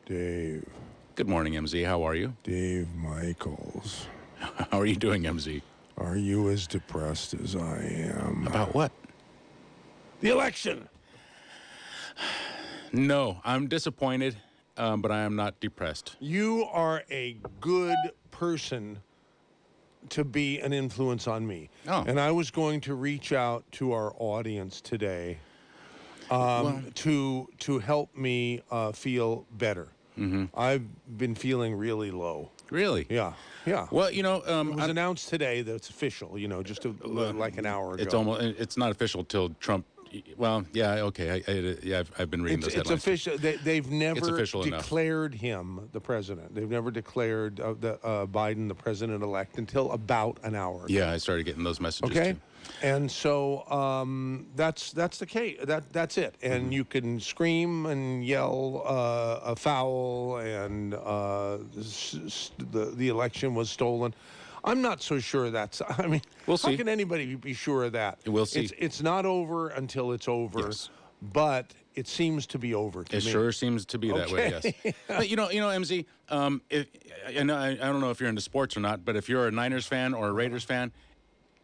Dave. Good morning, MZ. How are you? Dave Michaels. How are you doing, MZ? Are you as depressed as I am? About what? The election! No, I'm disappointed, but I am not depressed. You are a good person to be an influence on me. Oh. And I was going to reach out to our audience today to help me feel better. Mm-hmm. I've been feeling really low. Really? Yeah. Well, it was announced today that it's official. Just like an hour ago. It's not official till Trump. Well, yeah, okay. I've been reading those headlines. It's official. They've never enough. declared him the president. They've never declared Biden the president-elect until about an hour ago. Yeah, I started getting those messages too. And so that's the case. That's it. And you can scream and yell a foul, and the election was stolen. I'm not so sure that's. I mean, we'll see. How can anybody be sure of that? We'll see. It's not over until it's over. Yes. But it seems to be over to me. It sure seems to be that way, yes. But MZ, I don't know if you're into sports or not, but if you're a Niners fan or a Raiders fan,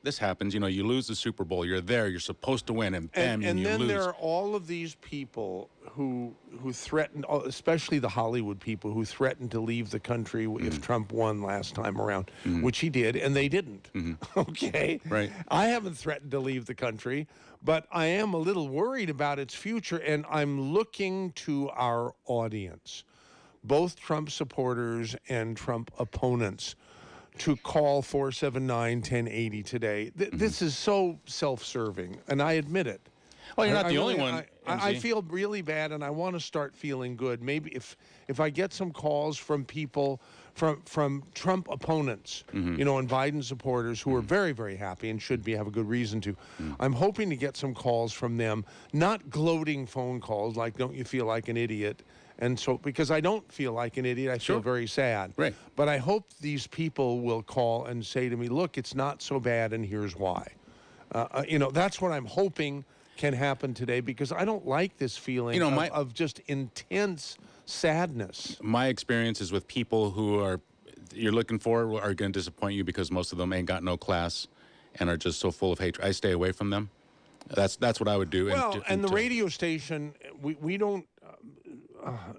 this happens. You lose the Super Bowl. You're there. You're supposed to win, and bam, and you then lose. There are all of these people who threatened, especially the Hollywood people, who threatened to leave the country if Trump won last time around, which he did, and they didn't. Okay? Right. I haven't threatened to leave the country, but I am a little worried about its future, and I'm looking to our audience, both Trump supporters and Trump opponents, to call 479-1080 today. This is so self-serving, and I admit it. Well, you're not the only one. I feel really bad, and I want to start feeling good. Maybe if I get some calls from people, from Trump opponents, and Biden supporters who are very, very happy and should have a good reason to. I'm hoping to get some calls from them, not gloating phone calls like, don't you feel like an idiot? And so, because I don't feel like an idiot, I feel very sad. Right. But I hope these people will call and say to me, look, it's not so bad, and here's why. That's what I'm hoping can happen today, because I don't like this feeling of just intense sadness. My experiences with people who you're looking for are going to disappoint you, because most of them ain't got no class and are just so full of hatred. I stay away from them. That's what I would do. Well, and the radio station, we don't.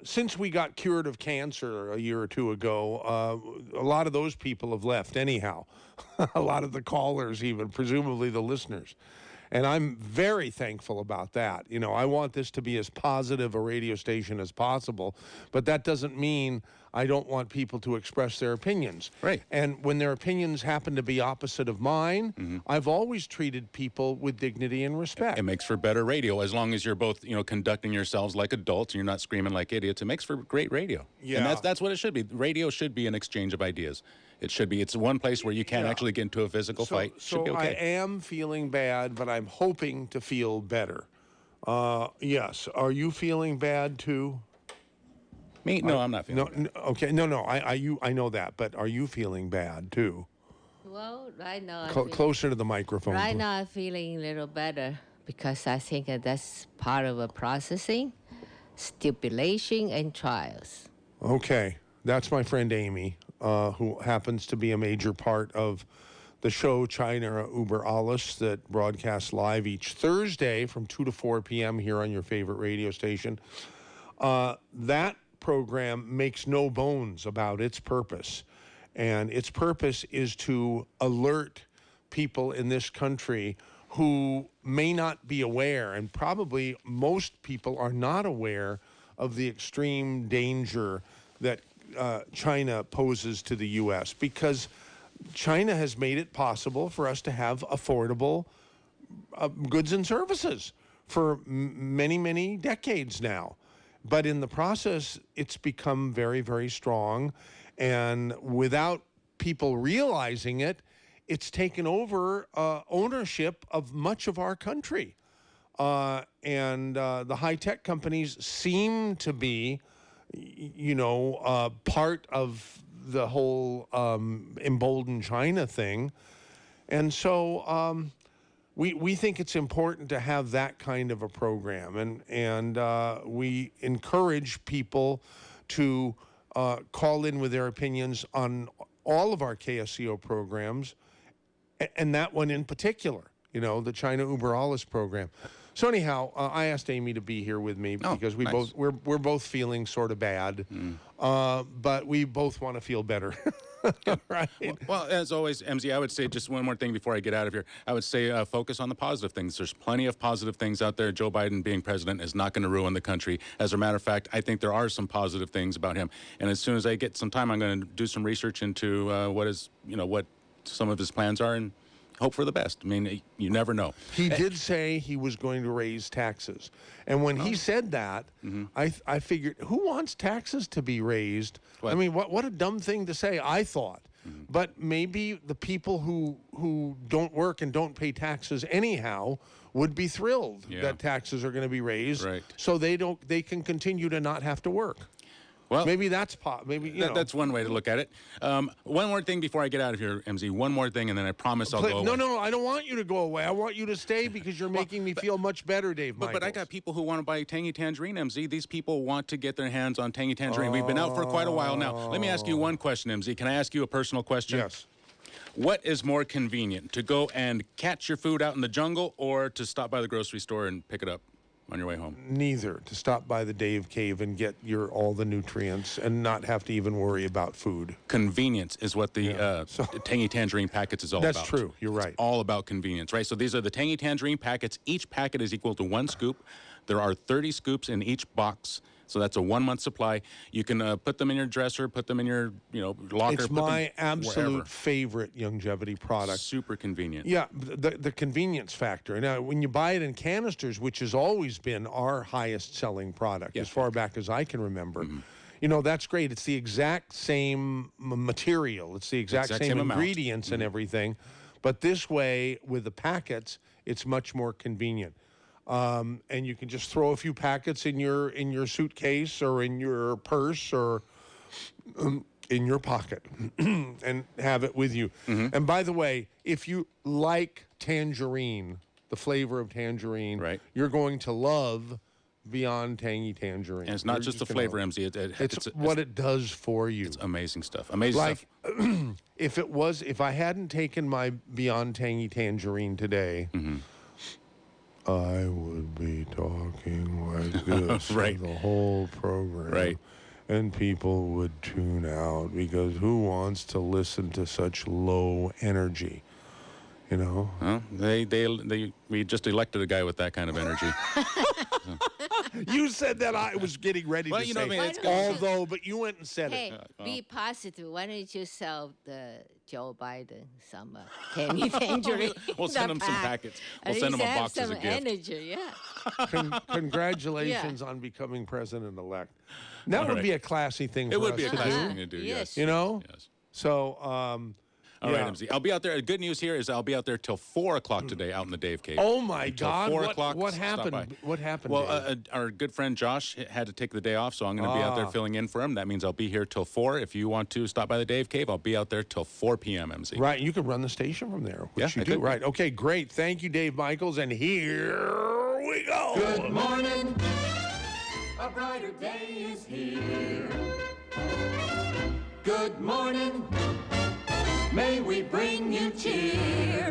Since we got cured of cancer a year or two ago, a lot of those people have left anyhow. A lot of the callers, even, presumably the listeners. And I'm very thankful about that. I want this to be as positive a radio station as possible, but that doesn't mean I don't want people to express their opinions. Right. And when their opinions happen to be opposite of mine, I've always treated people with dignity and respect. It makes for better radio, as long as you're both, conducting yourselves like adults and you're not screaming like idiots. It makes for great radio. Yeah. And that's what it should be. Radio should be an exchange of ideas. It should be. It's one place where you can't actually get into a physical fight. Should be okay. I am feeling bad, but I'm hoping to feel better. Yes. Are you feeling bad too? Me? No, I'm not feeling bad. Okay. No. I know that, but are you feeling bad too? Well, right now, closer to the microphone. Right now, I'm feeling a little better, because I think that's part of a processing, stipulation, and trials. Okay. That's my friend Amy, who happens to be a major part of the show China Uber Alles that broadcasts live each Thursday from 2 to 4 p.m. here on your favorite radio station. That program makes no bones about its purpose. And its purpose is to alert people in this country who may not be aware, and probably most people are not aware of the extreme danger that China poses to the U.S., because China has made it possible for us to have affordable goods and services for many, many decades now. But in the process, it's become very, very strong. And without people realizing it, it's taken over ownership of much of our country. And the high-tech companies seem to be, part of the whole emboldened China thing. And so we think it's important to have that kind of a program. And we encourage people to call in with their opinions on all of our KSCO programs, and that one in particular, the China Uber Alles program. So anyhow, I asked Amy to be here with me because nice. we're both feeling sort of bad, but we both want to feel better. Right. Well, as always, MZ, I would say just one more thing before I get out of here. I would say focus on the positive things. There's plenty of positive things out there. Joe Biden being president is not going to ruin the country. As a matter of fact, I think there are some positive things about him. And as soon as I get some time, I'm going to do some research into what some of his plans are and hope for the best. I mean, you never know. He did say he was going to raise taxes. And when he said that, I figured, who wants taxes to be raised? I mean, what a dumb thing to say, I thought. But maybe the people who don't work and don't pay taxes anyhow would be thrilled that taxes are going to be raised, so they can continue to not have to work. Well, maybe that's that's one way to look at it. One more thing before I get out of here, MZ. One more thing, and then I promise I'll go away. No, I don't want you to go away. I want you to stay because you're making me feel much better, Dave Michaels. But I got people who want to buy Tangy Tangerine, MZ. These people want to get their hands on Tangy Tangerine. We've been out for quite a while now. Let me ask you one question, MZ. Can I ask you a personal question? Yes. What is more convenient, to go and catch your food out in the jungle or to stop by the grocery store and pick it up on your way home? Neither. To stop by the Dave Cave and get all the nutrients and not have to even worry about food. Convenience is what the Tangy Tangerine packets is all about. That's true. You're right. It's all about convenience, right? So these are the Tangy Tangerine packets. Each packet is equal to 1 scoop. There are 30 scoops in each box. So that's a 1-month supply. You can put them in your dresser, put them in your locker. It's my absolute favorite longevity product. Super convenient. Yeah, the convenience factor. Now, when you buy it in canisters, which has always been our highest selling product as far back as I can remember, that's great. It's the exact same material. It's the exact same ingredients and everything. But this way, with the packets, it's much more convenient. And you can just throw a few packets in your suitcase or in your purse or in your pocket and have it with you. And by the way, if you like tangerine, the flavor of tangerine, you're going to love Beyond Tangy Tangerine. And it's not just the flavor, MZ. It's what it does for you. It's amazing stuff. Amazing stuff. If I hadn't taken my Beyond Tangy Tangerine today, I would be talking like this for the whole program. Right. And people would tune out because who wants to listen to such low energy? Well, we just elected a guy with that kind of energy. You said that I was getting ready to say, but you went and said it. Be positive. Why don't you sell the Joe Biden some Tangy Tangerine? We'll send him some packets. We'll send him a box as a gift. Energy, Congratulations on becoming president-elect. That would be a classy thing for us to do. It would be a classy thing to do, yes. Yes. So, all right, MZ. I'll be out there. Good news here is I'll be out there till 4 o'clock today out in the Dave Cave. Oh, my God. 4 o'clock. What happened? What happened? Well, our good friend Josh had to take the day off, so I'm going to be out there filling in for him. That means I'll be here till 4. If you want to stop by the Dave Cave, I'll be out there till 4 p.m., MZ. Right. You can run the station from there, which you do. Right. Okay, great. Thank you, Dave Michaels. And here we go. Good morning. A brighter day is here. Good morning. May we bring you cheer.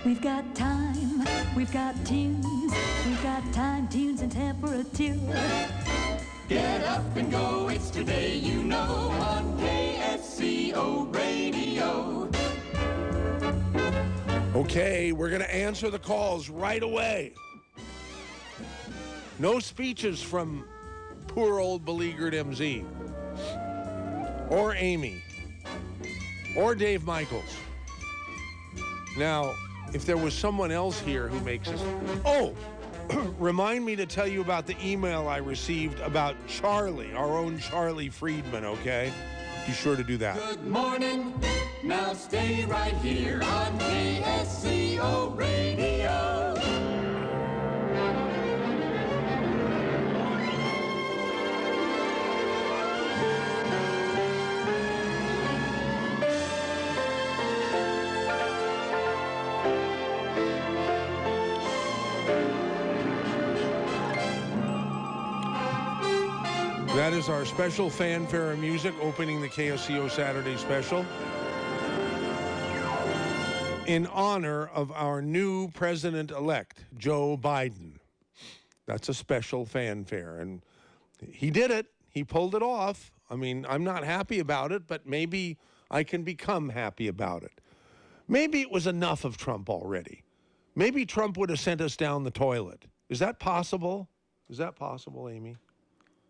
We've got time, we've got tunes, we've got time, tunes, and temperature. Get up and go, it's today, you know, on KSCO Radio. Okay, we're going to answer the calls right away. No speeches from poor old beleaguered MZ or Amy. Or Dave Michaels. Now, if there was someone else here who makes us... Oh, remind me to tell you about the email I received about Charlie, our own Charlie Friedman, okay? Be sure to do that. Good morning. Now stay right here on KSCO Radio. That is our special fanfare and music opening the KSCO Saturday special in honor of our new president-elect, Joe Biden. That's a special fanfare, and he did it. He pulled it off. I mean, I'm not happy about it, but maybe I can become happy about it. Maybe it was enough of Trump already. Maybe Trump would have sent us down the toilet. Is that possible? Is that possible, Amy?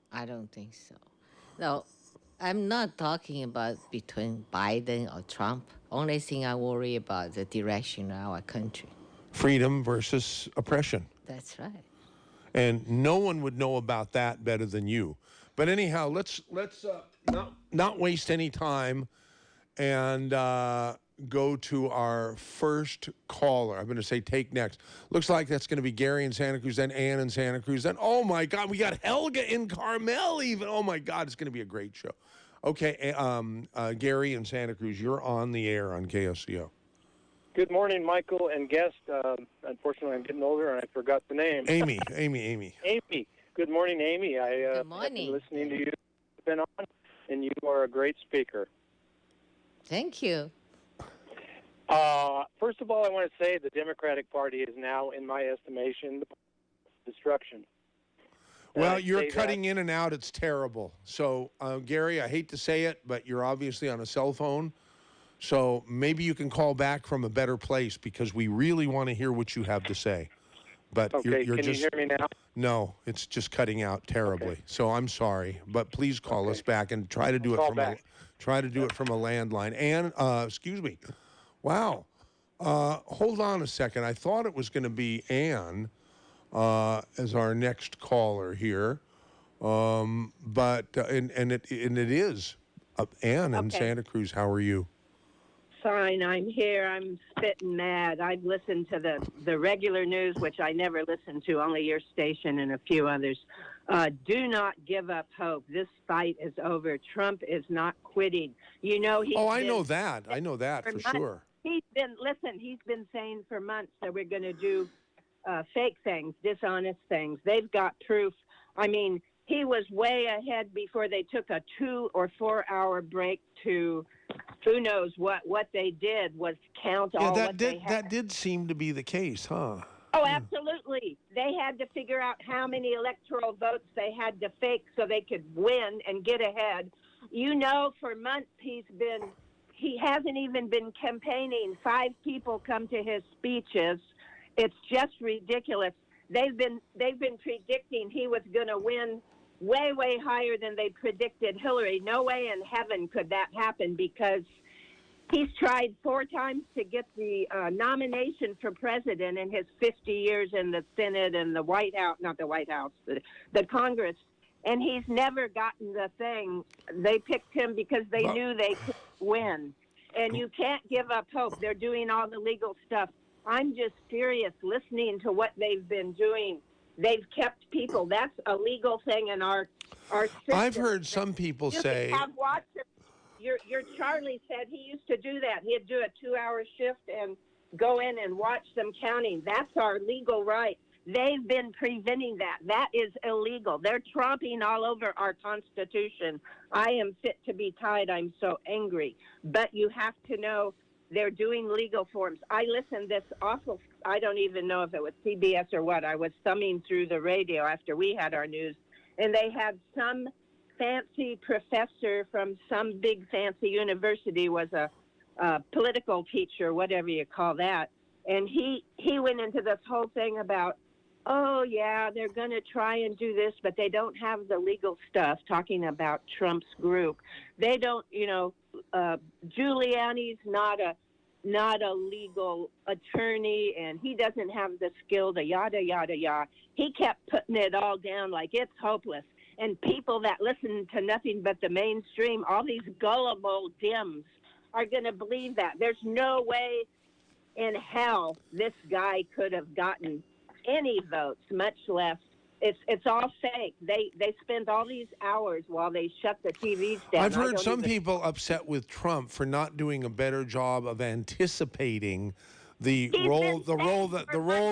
I don't think so. No, I'm not talking about between Biden or Trump. Only thing I worry about the direction of our country. Freedom versus oppression. That's right. And no one would know about that better than you. But anyhow, let's not waste any time and go to our first caller. I'm going to say take next. Looks like that's going to be Gary in Santa Cruz, then Ann in Santa Cruz, then, oh my God, we got Helga in Carmel even. Oh my God, it's going to be a great show. Okay, Gary in Santa Cruz, you're on the air on KSCO. Good morning, Michael and guest. Unfortunately, I'm getting older and I forgot the name. Amy. Amy. Good morning, Amy. Good I've morning. been listening to you. Been on, and you are a great speaker. Thank you. First of all, I want to say the Democratic Party is now, in my estimation, destruction. Well, you're cutting in and out. It's terrible. So, Gary, I hate to say it, but you're obviously on a cell phone. So maybe you can call back from a better place because we really want to hear what you have to say. But Okay, you're can just, you hear me now? No, it's just cutting out terribly. Okay. So I'm sorry, but please call us back and try to do it Call from back. try to do it from a landline. And excuse me. Wow. Hold on a second. I thought it was going to be Ann as our next caller here. But it is Ann in Okay. Santa Cruz. How are you? Fine, I'm here. I'm spitting mad. I've listened to the regular news, which I never listen to, only your station and a few others. Do not give up hope. This fight is over. Trump is not quitting. You know, I know that. I know that for sure. He's been saying for months that we're going to do fake things, dishonest things. They've got proof. I mean, he was way ahead before they took a 2 or 4 hour break to who knows what they did was count all what they had. That did seem to be the case, huh? Oh, absolutely. They had to figure out how many electoral votes they had to fake so they could win and get ahead. You know, for months he hasn't even been campaigning. 5 people come to his speeches. It's just ridiculous. They've been predicting he was going to win way, way higher than they predicted Hillary. No way in heaven could that happen because he's tried 4 times to get the nomination for president in his 50 years in the Senate and the White House, not the White House, the Congress, and he's never gotten the thing. They picked him because they knew they could win. And you can't give up hope. They're doing all the legal stuff. I'm just furious listening to what they've been doing. They've kept people. That's a legal thing in our system. I've heard some people say. Have watchers. Your Charlie said he used to do that. He'd do a 2-hour shift and go in and watch them counting. That's our legal right. They've been preventing that. That is illegal. They're tromping all over our Constitution. I am fit to be tied. I'm so angry. But you have to know they're doing legal forms. I listened this awful, I don't even know if it was CBS or what. I was thumbing through the radio after we had our news, and they had some fancy professor from some big fancy university, was a political teacher, whatever you call that. And he went into this whole thing about, oh, yeah, they're going to try and do this, but they don't have the legal stuff, talking about Trump's group. They don't, Giuliani's not a legal attorney, and he doesn't have the skill to yada, yada, yada. He kept putting it all down like it's hopeless. And people that listen to nothing but the mainstream, all these gullible Dems, are going to believe that. There's no way in hell this guy could have gotten any votes, much less. It's all fake. They spend all these hours while they shut the TVs down. I've heard some people upset with Trump for not doing a better job of anticipating the role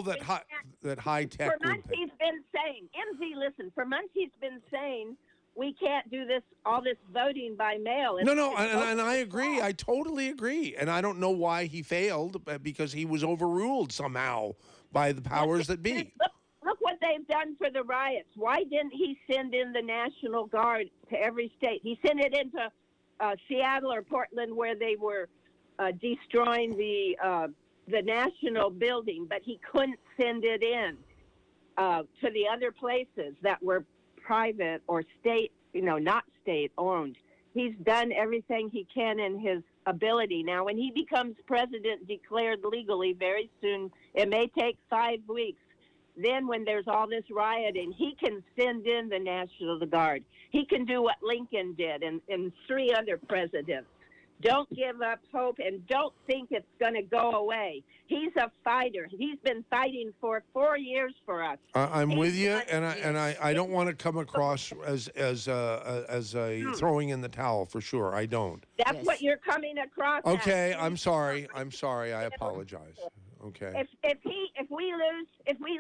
that high tech for months he's been saying, MZ, listen, for months he's been saying we can't do all this voting by mail. No, and I agree. I totally agree. And I don't know why he failed, because he was overruled somehow by the powers that be. Look what they've done for the riots. Why didn't he send in the National Guard to every state? He sent it into Seattle or Portland, where they were destroying the National building, but he couldn't send it in to the other places that were private or state, not state owned. He's done everything he can in his ability. Now, when he becomes president, declared legally very soon, it may take 5 weeks. Then when there's all this rioting, he can send in the National Guard. He can do what Lincoln did and 3 other presidents. Don't give up hope, and don't think it's going to go away. He's a fighter. He's been fighting for 4 years for us. I'm with you, and I don't want to come across as a throwing in the towel, for sure. I don't. That's what you're coming across. Okay, I'm sorry. I apologize. Okay. If we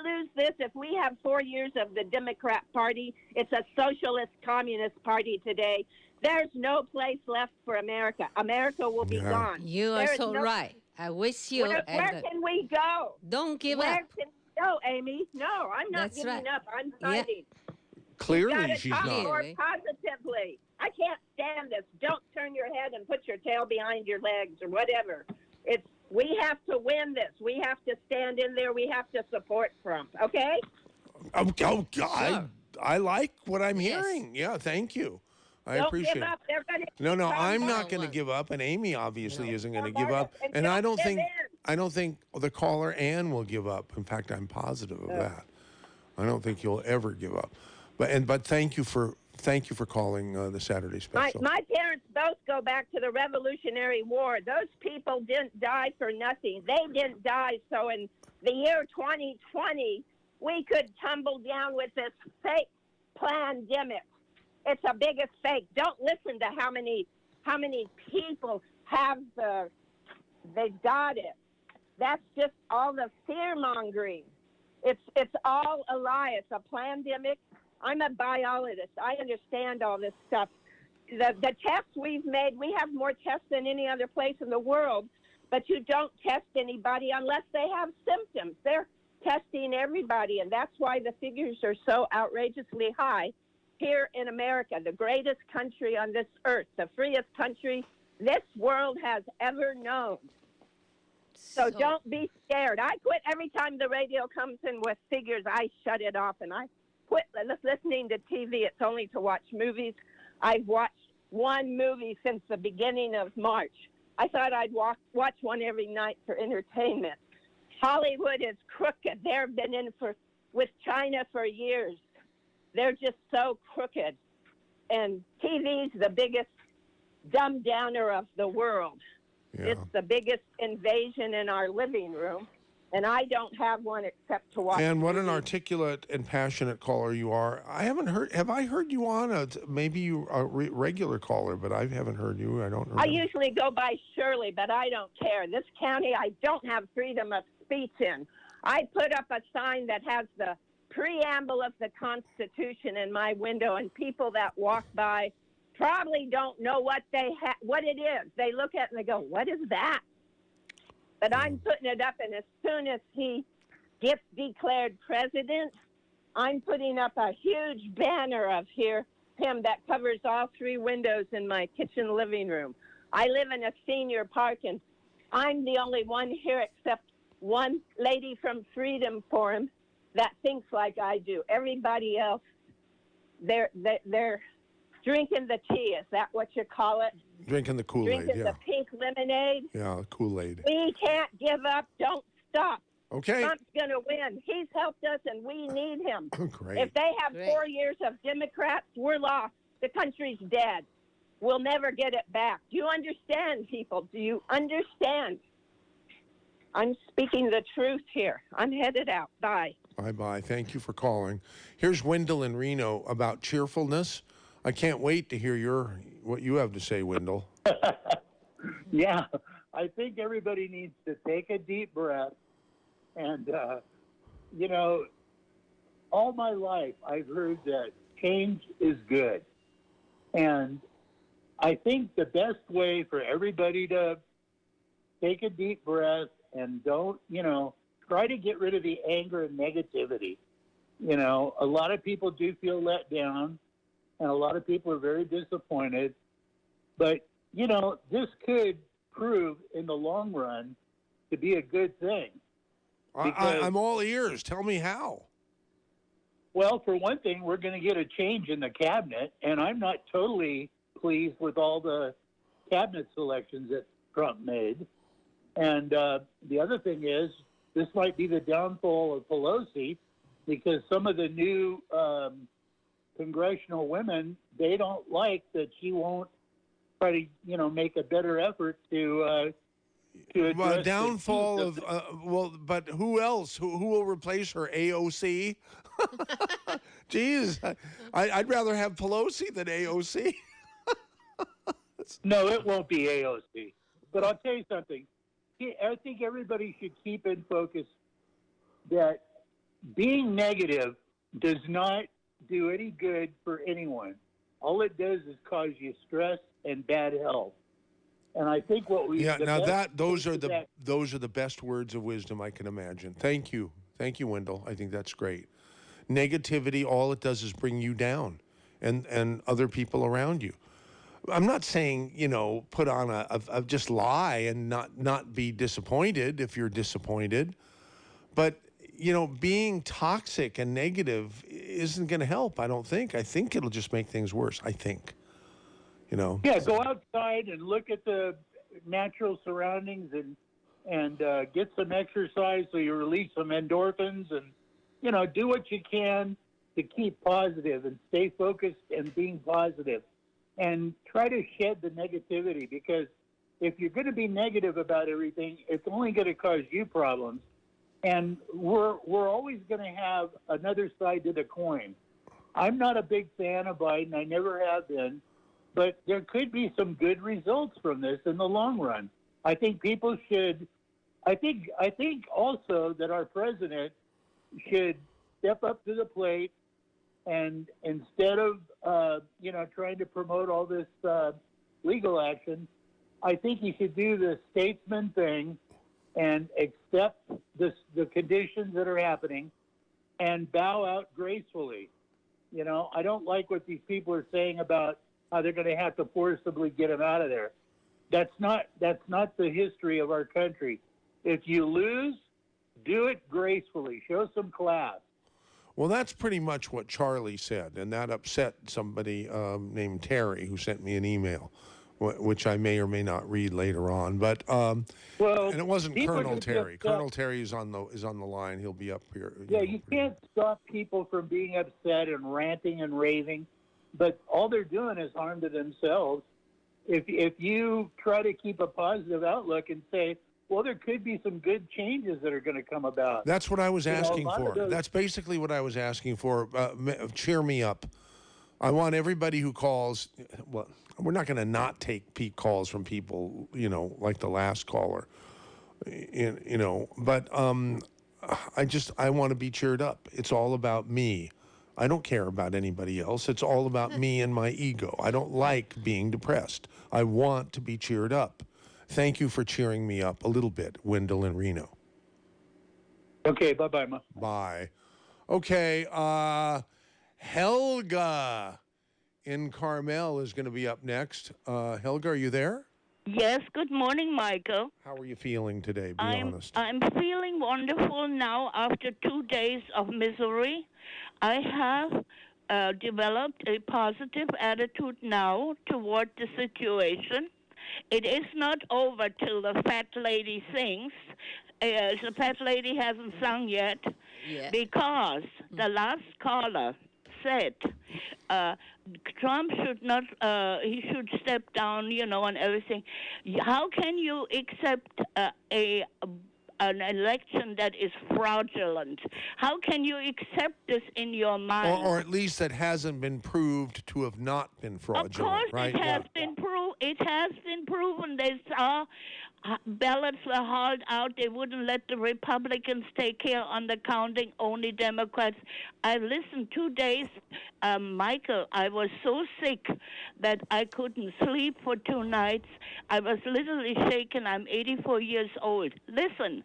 lose this, if we have 4 years of the Democrat Party, it's a socialist communist party today. There's no place left for America. America will be gone. You are so right. I wish you. Where can we go? Don't give Where up. can we go, Amy? No, I'm not giving up. I'm fighting. Clearly, she's talk not. More positively. I can't stand this. Don't turn your head and put your tail behind your legs or whatever. We have to win this. We have to stand in there. We have to support Trump. Okay? Oh God, sure. I like what I'm hearing. Yeah, thank you. I appreciate give up. it. No, I'm not going to give up, and Amy obviously isn't going to give up, and I don't think the caller Ann will give up. In fact, I'm positive of that. I don't think you'll ever give up. But thank you for calling the Saturday special. My parents both go back to the Revolutionary War. Those people didn't die for nothing. They didn't die so in the year 2020 we could tumble down with this fake pandemic. It's the biggest fake. Don't listen to how many people they've got it. That's just all the fear mongering. It's all a lie. It's a pandemic. I'm a biologist. I understand all this stuff. The tests we've made, we have more tests than any other place in the world, but you don't test anybody unless they have symptoms. They're testing everybody, and that's why the figures are so outrageously high here in America, the greatest country on this earth, the freest country this world has ever known. So don't be scared. I quit every time the radio comes in with figures. I shut it off, and I quit listening to TV. It's only to watch movies. I've watched one movie since the beginning of March. I thought I'd watch one every night for entertainment. Hollywood is crooked. They've been in with China for years. They're just so crooked. And TV's the biggest dumb downer of the world. Yeah. It's the biggest invasion in our living room. And I don't have one except to watch. And what an articulate and passionate caller you are. Have I heard you on? Maybe you are a regular caller, but I haven't heard you. I don't know. I usually go by Shirley, but I don't care. This county, I don't have freedom of speech in. I put up a sign that has the preamble of the Constitution in my window, and people that walk by probably don't know what it is. They look at it and they go, "What is that?" But I'm putting it up, and as soon as he gets declared president, I'm putting up a huge banner of him that covers all 3 windows in my kitchen living room. I live in a senior park, and I'm the only one here except one lady from Freedom Forum that thinks like I do. Everybody else, they're drinking the tea. Is that what you call it? Drinking the Kool-Aid, Drinking the pink lemonade. Yeah, Kool-Aid. We can't give up. Don't stop. Okay. Trump's going to win. He's helped us, and we need him. Great. If they have 4 years of Democrats, we're lost. The country's dead. We'll never get it back. Do you understand, people? Do you understand? I'm speaking the truth here. I'm headed out. Bye. Bye-bye. Thank you for calling. Here's Wendell in Reno about cheerfulness. I can't wait to hear what you have to say, Wendell. Yeah, I think everybody needs to take a deep breath. And, all my life I've heard that change is good. And I think the best way for everybody to take a deep breath and don't, try to get rid of the anger and negativity. A lot of people do feel let down, and a lot of people are very disappointed. But, this could prove in the long run to be a good thing. I'm all ears. Tell me how. Well, for one thing, we're going to get a change in the cabinet, and I'm not totally pleased with all the cabinet selections that Trump made. And the other thing is, this might be the downfall of Pelosi, because some of the new congressional women, they don't like that she won't try to, make a better effort to address downfall of but who else? Who will replace her? AOC? Jeez, I'd rather have Pelosi than AOC. No, it won't be AOC. But I'll tell you something. I think everybody should keep in focus that being negative does not do any good for anyone. All it does is cause you stress and bad health. And I think what we those are the best words of wisdom I can imagine. Thank you, Wendell. I think that's great. Negativity, all it does is bring you down, and other people around you. I'm not saying put on a just lie and not be disappointed if you're disappointed, but being toxic and negative isn't going to help. I don't think. I think it'll just make things worse. I think. Yeah, go outside and look at the natural surroundings and get some exercise so you release some endorphins and do what you can to keep positive and stay focused and being positive and try to shed the negativity, because if you're going to be negative about everything, it's only going to cause you problems. And we're always going to have another side to the coin. I'm not a big fan of Biden. I never have been. But there could be some good results from this in the long run. I think people should. I think also that our president should step up to the plate, and instead of trying to promote all this legal action, I think he should do the statesman thing and accept the conditions that are happening and bow out gracefully. I don't like what these people are saying about how they're going to have to forcibly get him out of there. That's not the history of our country. If you lose, do it gracefully. Show some class. Well, that's pretty much what Charlie said, and that upset somebody named Terry who sent me an email, which I may or may not read later on. But and it wasn't Colonel Terry. Colonel Terry is on the line. He'll be up here. Yeah, you can't stop people from being upset and ranting and raving, but all they're doing is harm to themselves. If you try to keep a positive outlook and say, well, there could be some good changes that are going to come about. That's what I was asking for. That's basically what I was asking for. Cheer me up. I want everybody who calls. Well, we're not going to not take peak calls from people, like the last caller. But I want to be cheered up. It's all about me. I don't care about anybody else. It's all about me and my ego. I don't like being depressed. I want to be cheered up. Thank you for cheering me up a little bit, Wendell and Reno. Okay, bye-bye, Ma. Bye. Okay, Helga in Carmel is going to be up next. Helga, are you there? Yes, good morning, Michael. How are you feeling today? Be honest. I'm feeling wonderful now after 2 days of misery. I have developed a positive attitude now toward the situation. It is not over till the fat lady sings. The fat lady hasn't sung yet because the last caller said Trump should not, he should step down, and everything. How can you accept an election that is fraudulent? How can you accept this in your mind? Or at least that hasn't been proved to have not been fraudulent, of course, right? It has been proven. It has been proven. ballots were hauled out. They wouldn't let the Republicans take care on the counting, only Democrats. I listened 2 days, Michael. I was so sick that I couldn't sleep for 2 nights. I was literally shaken. I'm 84 years old. Listen,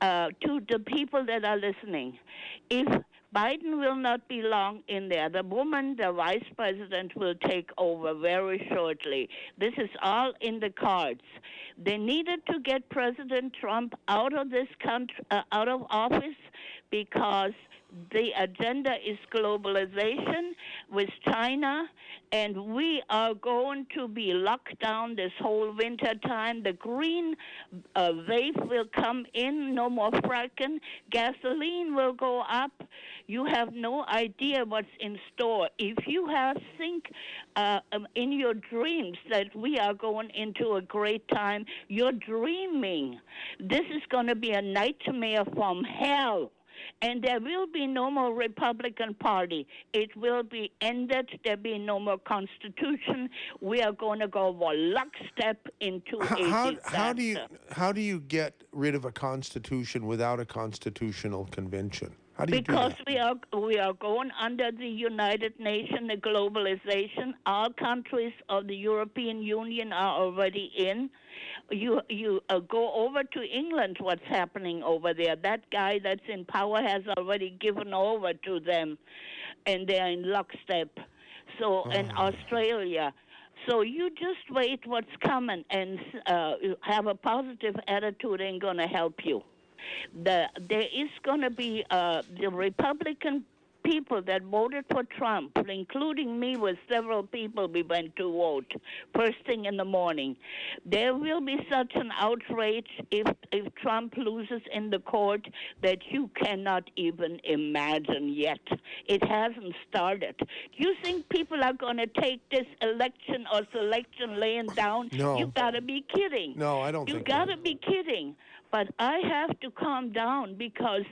to the people that are listening, if Biden will not be long in there. The woman, the vice president, will take over very shortly. This is all in the cards. They needed to get President Trump out of this country, out of office, because the agenda is globalization with China, and we are going to be locked down this whole winter time. The green wave will come in, no more fracking. Gasoline will go up. You have no idea what's in store. If you think in your dreams that we are going into a great time, you're dreaming. This is going to be a nightmare from hell. And there will be no more Republican Party. It will be ended. There'll be no more Constitution. We are going to go lockstep into a disaster. How do you get rid of a constitution without a constitutional convention? How do you Because do that? we are going under the United Nations, the globalization. All countries of the European Union are already in. You go over to England, what's happening over there. That guy that's in power has already given over to them, and they're in lockstep. So, in Australia. So you just wait what's coming and have a positive attitude ain't going to help you. There is going to be the Republican people that voted for Trump, including me with several people we went to vote first thing in the morning. There will be such an outrage if Trump loses in the court that you cannot even imagine yet. It hasn't started. Do you think people are going to take this election or selection laying down? No. You got to be kidding. No, I don't You think got to be kidding. But I have to calm down because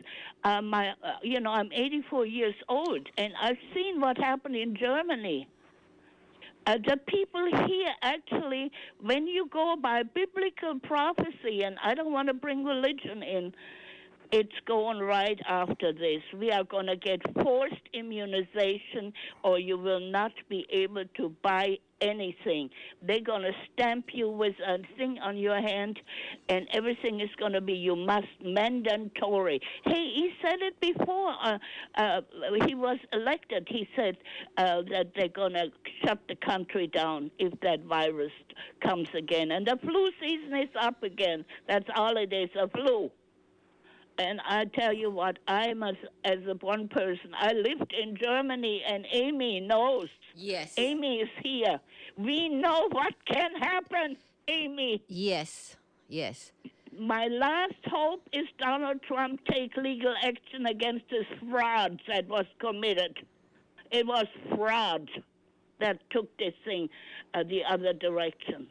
I'm 84 years old, and I've seen what happened in Germany. The people here actually, when you go by biblical prophecy, and I don't want to bring religion in, it's going right after this. We are going to get forced immunization, or you will not be able to buy anything. They're going to stamp you with a thing on your hand, and everything is going to be, you must, mandatory. Hey, he said it before he was elected. He said that they're going to shut the country down if that virus comes again. And the flu season is up again. That's all it is, a flu. And I tell you what, I'm as a one person. I lived in Germany, and Amy knows. Yes. Amy is here. We know what can happen, Amy. Yes. Yes. My last hope is Donald Trump take legal action against this fraud that was committed. It was fraud that took this thing the other direction.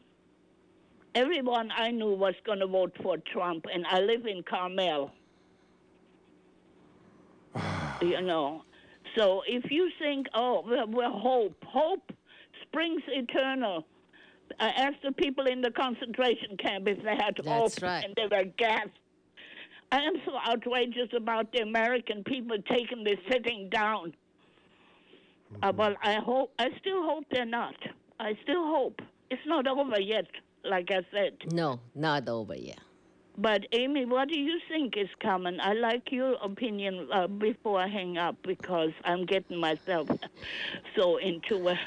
Everyone I knew was going to vote for Trump, and I live in Carmel. So if you think, we're hope springs eternal. I asked the people in the concentration camp if they had hope, right. and they were gasped. I am so outrageous about the American people taking this sitting down. But I still hope they're not. I still hope. It's not over yet, like I said. No, not over yet. But, Amy, what do you think is coming? I like your opinion before I hang up, because I'm getting myself so into it.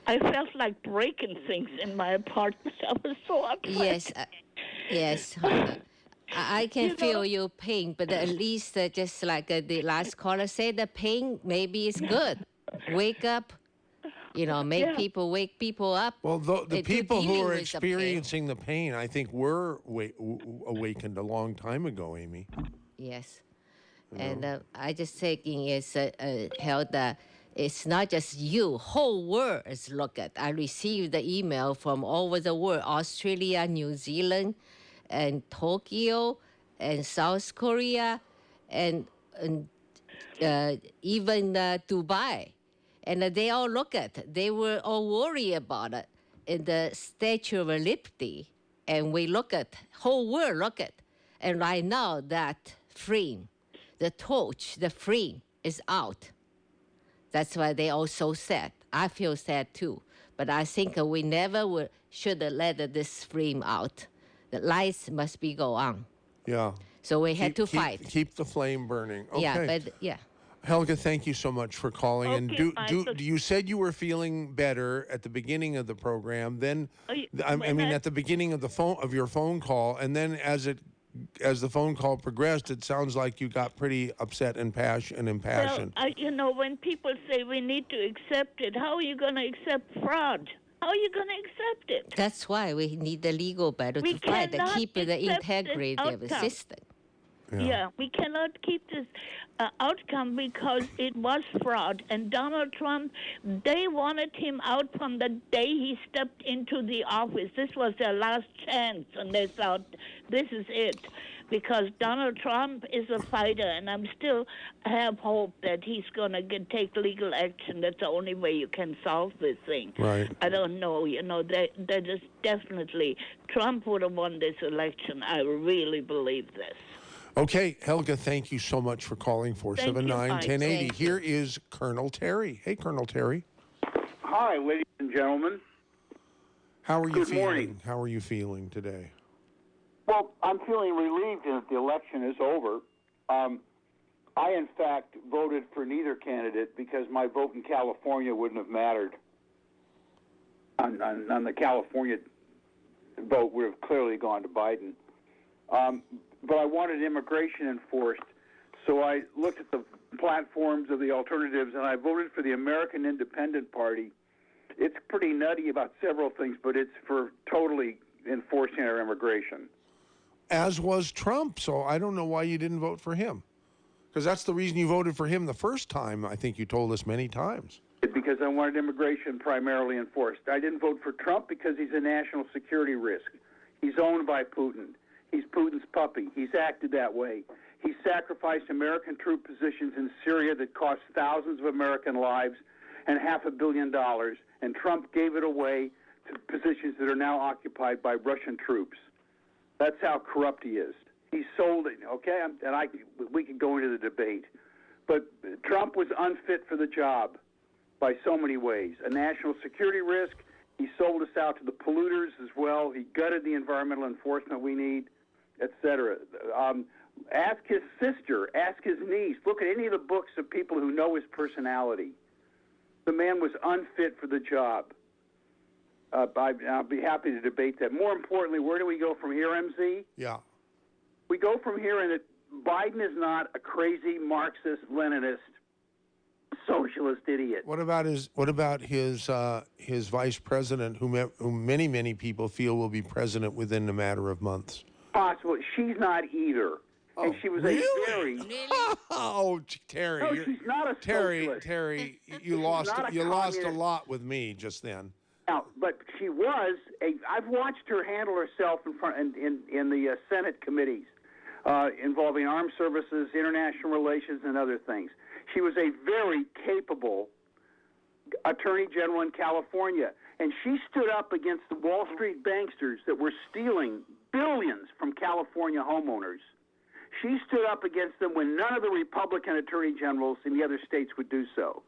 I felt like breaking things in my apartment. I was so upset. Yes. I can feel your pain, but at least just like the last caller said, the pain maybe is good. Wake up. Wake people up. Well, the people who are experiencing the pain, I think, were awakened a long time ago, Amy. Yes. And I just thinking is how that it's not just you, whole world is look at. I received the email from all over the world, Australia, New Zealand, and Tokyo, and South Korea, and even Dubai. And they all look at it. They were all worried about it in the Statue of Liberty. and we look at, whole world look at, and right now that flame, the torch, the flame is out. That's why they all so sad. I feel sad too, but I think we never should let this flame out. The lights must be go on. Yeah. So we had to fight. Keep the flame burning. Okay. Yeah, but yeah. Helga, thank you so much for calling. Okay, And you said you were feeling better at the beginning of the program. Then, I mean, at the beginning of your phone call, and then as the phone call progressed, it sounds like you got pretty upset and impassioned. Well, when people say we need to accept it, how are you going to accept fraud? How are you going to accept it? That's why we need the legal battle to fight and keep the integrity of the system. Yeah, we cannot keep this outcome because it was fraud. And Donald Trump, they wanted him out from the day he stepped into the office. This was their last chance, and they thought, this is it. Because Donald Trump is a fighter, and I'm still have hope that he's going to take legal action. That's the only way you can solve this thing. Right. I don't know. That is definitely, Trump would have won this election. I really believe this. Okay, Helga, thank you so much for calling 479-1080. Here is Colonel Terry. Hey, Colonel Terry. Hi, ladies and gentlemen. How are you feeling? Morning. How are you feeling today? Well, I'm feeling relieved that the election is over. I, in fact, voted for neither candidate because my vote in California wouldn't have mattered. On the California vote would have clearly gone to Biden. But I wanted immigration enforced, so I looked at the platforms of the alternatives, and I voted for the American Independent Party. It's pretty nutty about several things, but it's for totally enforcing our immigration. As was Trump, so I don't know why you didn't vote for him. Because that's the reason you voted for him the first time, I think you told us many times. Because I wanted immigration primarily enforced. I didn't vote for Trump because he's a national security risk. He's owned by Putin. He's Putin's puppy. He's acted that way. He sacrificed American troop positions in Syria that cost thousands of American lives and $500 million, and Trump gave it away to positions that are now occupied by Russian troops. That's how corrupt he is. He sold it, okay? We could go into the debate. But Trump was unfit for the job by so many ways. A national security risk. He sold us out to the polluters as well. He gutted the environmental enforcement we need, etc. Ask his sister, ask his niece. Look at any of the books of people who know his personality. The man was unfit for the job. I'll be happy to debate that. More importantly, where do we go from here, MZ? Yeah. We go from here, and that Biden is not a crazy Marxist, Leninist, socialist idiot. What about his vice president, whom many people feel will be president within a matter of months? Possible. She's not either. Oh, and she was really? a very Oh, Terry. No, she's not a socialist. Terry, you lost a lot with me just then. Now, but she was I've watched her handle herself in the Senate committees involving armed services, international relations, and other things. She was a very capable attorney general in California, and she stood up against the Wall Street banksters that were stealing billions from California homeowners. She stood up against them when none of the Republican attorney generals in the other states would do so.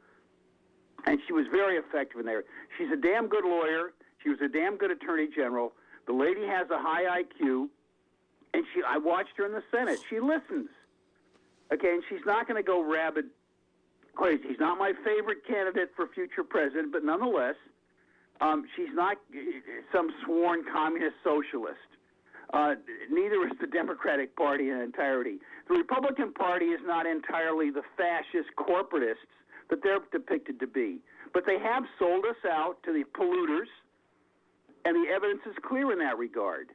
And she was very effective in there. She's a damn good lawyer. She was a damn good attorney general. The lady has a high IQ, and I watched her in the Senate. She listens. Okay, and she's not going to go rabid crazy. She's not my favorite candidate for future president, but nonetheless, she's not some sworn communist socialist. Neither is the Democratic Party in entirety. The Republican Party is not entirely the fascist corporatists that they're depicted to be. But they have sold us out to the polluters, and the evidence is clear in that regard.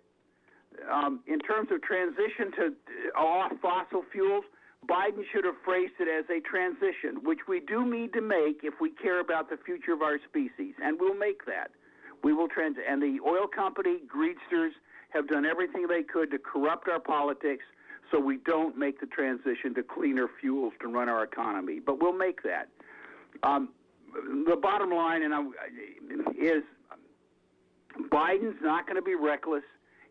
In terms of transition to off fossil fuels, Biden should have phrased it as a transition, which we do need to make if we care about the future of our species, and we'll make that. We will and the oil company greedsters have done everything they could to corrupt our politics so we don't make the transition to cleaner fuels to run our economy. But we'll make that. The bottom line is Biden's not going to be reckless.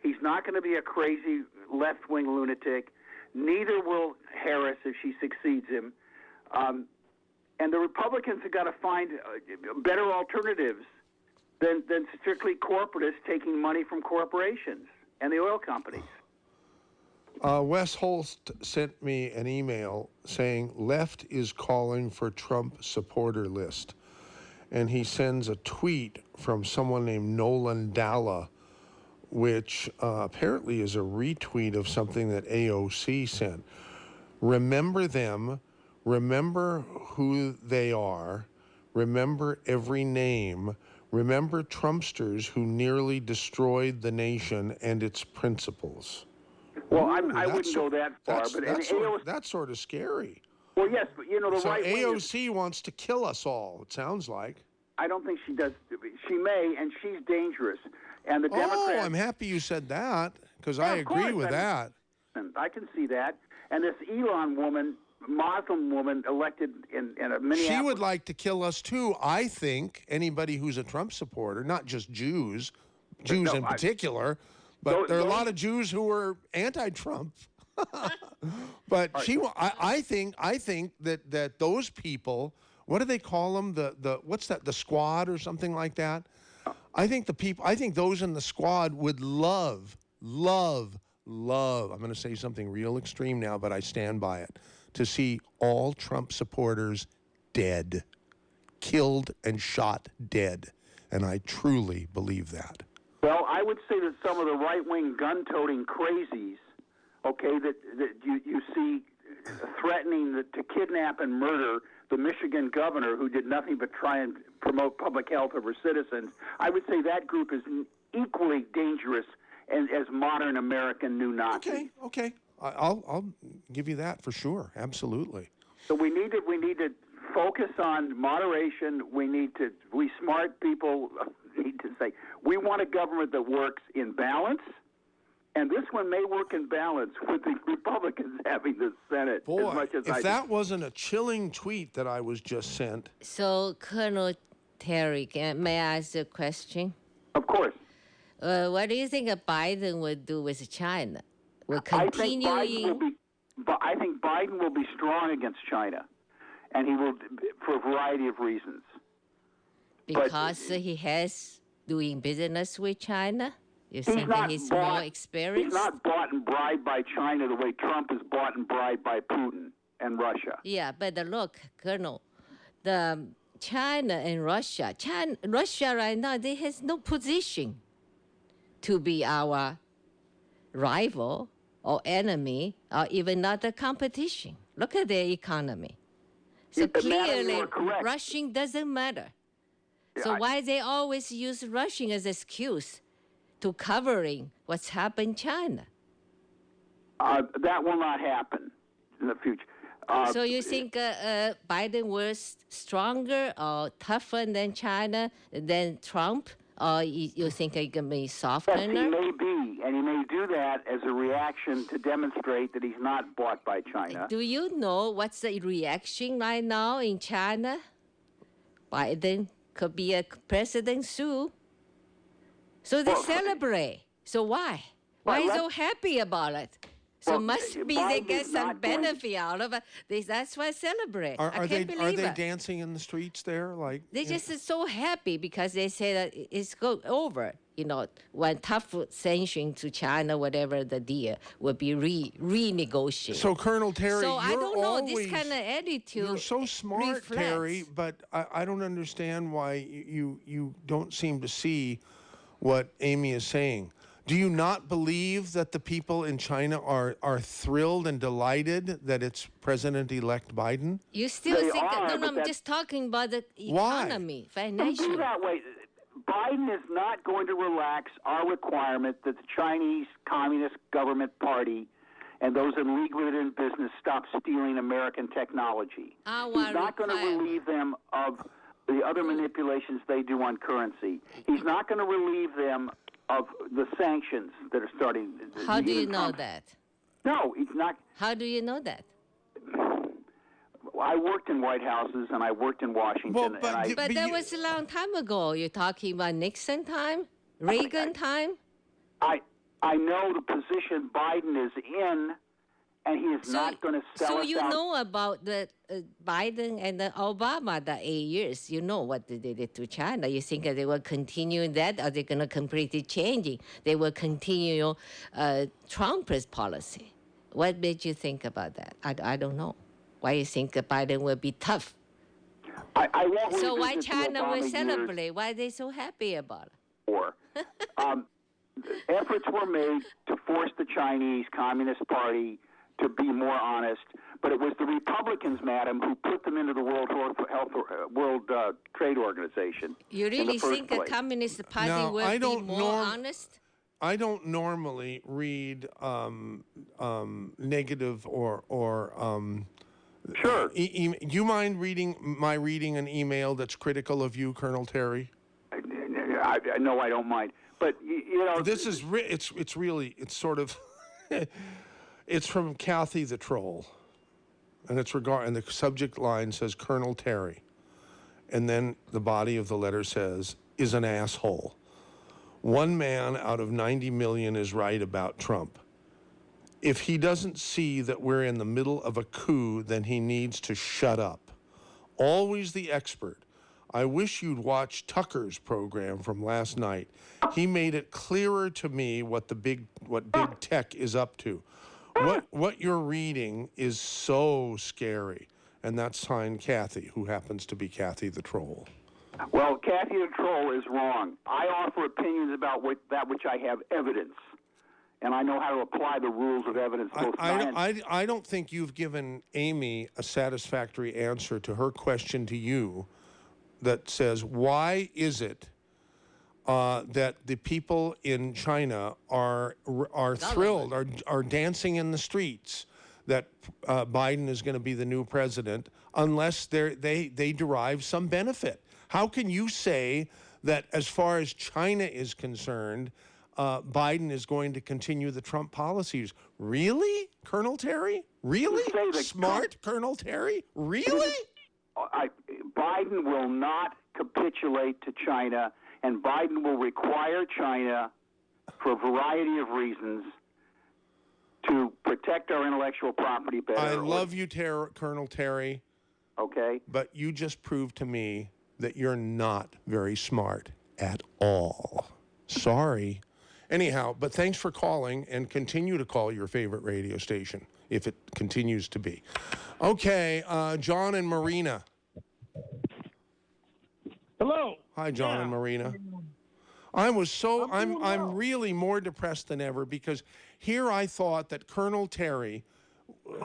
He's not going to be a crazy left-wing lunatic. Neither will Harris if she succeeds him. And the Republicans have got to find better alternatives than strictly corporatists taking money from corporations and the oil companies. Wes Holst sent me an email saying left is calling for Trump supporter list. And he sends a tweet from someone named Nolan Dalla, which apparently is a retweet of something that AOC sent. Remember them, remember who they are, remember every name, remember Trumpsters who nearly destroyed the nation and its principles. Well, I wouldn't go that far, but that's sort of scary. Well, yes, but you know the right wing. AOC wants to kill us all. It sounds like. I don't think she does. She may, and she's dangerous. And the Democrats. Oh, I'm happy you said that because I agree with that. I can see that. And this Elon woman, Muslim woman, elected in Minneapolis. She would like to kill us too. I think anybody who's a Trump supporter, not just Jews in particular. But there are a lot of Jews who are anti-Trump. But I think that those people, what do they call them? What's that? The squad or something like that. I think those in the squad would love. I'm going to say something real extreme now, but I stand by it. To see all Trump supporters dead, killed and shot dead, and I truly believe that. Well, I would say that some of the right-wing gun-toting crazies, okay, that you see threatening to kidnap and murder the Michigan governor who did nothing but try and promote public health over citizens, I would say that group is equally dangerous as modern American new Nazis. Okay. I'll give you that for sure. Absolutely. So we need to focus on moderation. We smart people need to say, we want a government that works in balance, and this one may work in balance with the Republicans having the Senate. Boy, as much as if that wasn't a chilling tweet that I was just sent. So, Colonel Terry, may I ask a question? Of course. What do you think Biden would do with China? Will continue? I think Biden will be strong against China, and he will, for a variety of reasons. Because he has doing business with China? You think that he's more experienced? He's not bought and bribed by China the way Trump is bought and bribed by Putin and Russia. Yeah, but look, Colonel, the China and Russia right now, they has no position to be our rival or enemy or even not a competition. Look at their economy. So clearly, Russian doesn't matter. So why they always use Russian as excuse to covering what's happened in China? That will not happen in the future. So you think Biden was stronger or tougher than China, than Trump? Or you think he can be softer? Yes, he may be, and he may do that as a reaction to demonstrate that he's not bought by China. Do you know what's the reaction right now in China? Biden could be a president soon. So they celebrate. So why? Why so happy about it? So must be they get some benefit out of it. That's why I celebrate. I can't believe it. Are they dancing in the streets there? Like they just are so happy because they say that it's over. You know, when tough sanction to China, whatever the deal, will be renegotiated. So, Colonel Terry, so I don't know this kind of attitude. You're so smart, reflects. Terry, but I don't understand why you don't seem to see what Amy is saying. Do you not believe that the people in China are thrilled and delighted that it's President-elect Biden? You still think that? No, I'm just talking about the economy, financial. Don't do that way. Biden is not going to relax our requirement that the Chinese Communist Government Party and those illegally in business stop stealing American technology. He's not going to relieve them of the other manipulations they do on currency. He's not going to relieve them of the sanctions that are starting. How do you know that? No, he's not. How do you know that? I worked in White Houses and I worked in Washington. Well, but that was a long time ago. You're talking about Nixon time, Reagan time. I know the position Biden is in, and he is not going to sell So us you out. know about the Biden and the Obama, the 8 years. You know what they did to China. You think they will continue that, or they're going to completely change it? They will continue Trump's policy. What made you think about that? I don't know. Why you think Biden will be tough? I won't So why revisit the China will Obama years celebrate? Why are they so happy about it? before. Efforts were made to force the Chinese Communist Party to be more honest, but it was the Republicans, madam, who put them into the World Trade Organization. You really think the place. Communist Party Now, will I be don't more honest? I don't normally read negative or Sure. do you mind reading an email that's critical of you, Colonel Terry? No, I don't mind. But you know, This is it's really sort of it's from Kathy the Troll, and and the subject line says Colonel Terry, and then the body of the letter says is an asshole. One man out of 90 million is right about Trump. If he doesn't see that we're in the middle of a coup, then he needs to shut up. Always the expert. I wish you'd watch Tucker's program from last night. He made it clearer to me what big tech is up to. What you're reading is so scary. And that's signed Kathy, who happens to be Kathy the Troll. Well, Kathy the Troll is wrong. I offer opinions about that which I have evidence, and I know how to apply the rules of evidence. I don't think you've given Amy a satisfactory answer to her question to you that says, why is it that the people in China are thrilled, are dancing in the streets that Biden is going to be the new president unless they derive some benefit? How can you say that as far as China is concerned, Biden is going to continue the Trump policies? Really, Colonel Terry? Really? Smart Colonel Terry? Really? Biden will not capitulate to China, and Biden will require China, for a variety of reasons, to protect our intellectual property better. I love you, Colonel Terry. Okay. But you just proved to me that you're not very smart at all. Sorry. Anyhow, but thanks for calling, and continue to call your favorite radio station if it continues to be. Okay, John and Marina. Hello. Hi, John and Marina. I'm really more depressed than ever, because here I thought that Colonel Terry,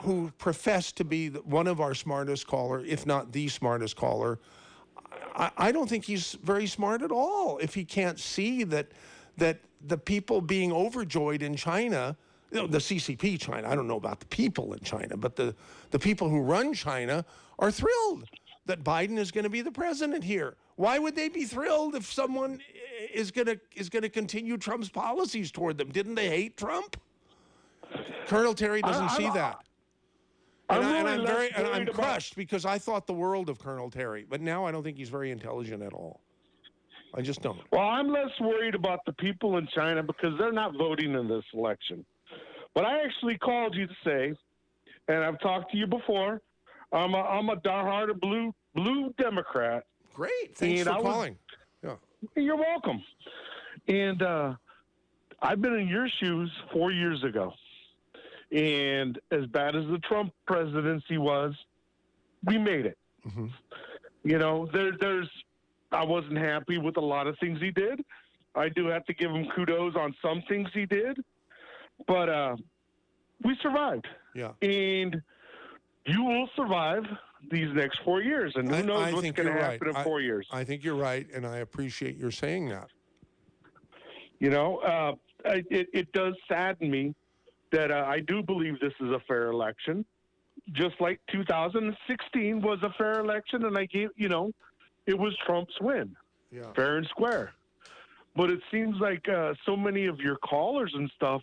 who professed to be one of our smartest caller, if not the smartest caller, I don't think he's very smart at all if he can't see that the people being overjoyed in China, the CCP China, I don't know about the people in China, but the people who run China are thrilled that Biden is going to be the president here. Why would they be thrilled if someone is going to continue Trump's policies toward them? Didn't they hate Trump? Colonel Terry doesn't see that. I'm crushed, because I thought the world of Colonel Terry, but now I don't think he's very intelligent at all. I just don't. Well, I'm less worried about the people in China because they're not voting in this election. But I actually called you to say, and I've talked to you before, I'm a diehard blue Democrat. Great, thanks for calling. Yeah, you're welcome. And I've been in your shoes 4 years ago. And as bad as the Trump presidency was, we made it. Mm-hmm. You know, I wasn't happy with a lot of things he did. I do have to give him kudos on some things he did. But we survived. Yeah. And you will survive these next 4 years. And who knows what's going to happen in 4 years. I think you're right, and I appreciate your saying that. You know, it does sadden me that I do believe this is a fair election, just like 2016 was a fair election, and it was Trump's win, fair and square. But it seems like so many of your callers and stuff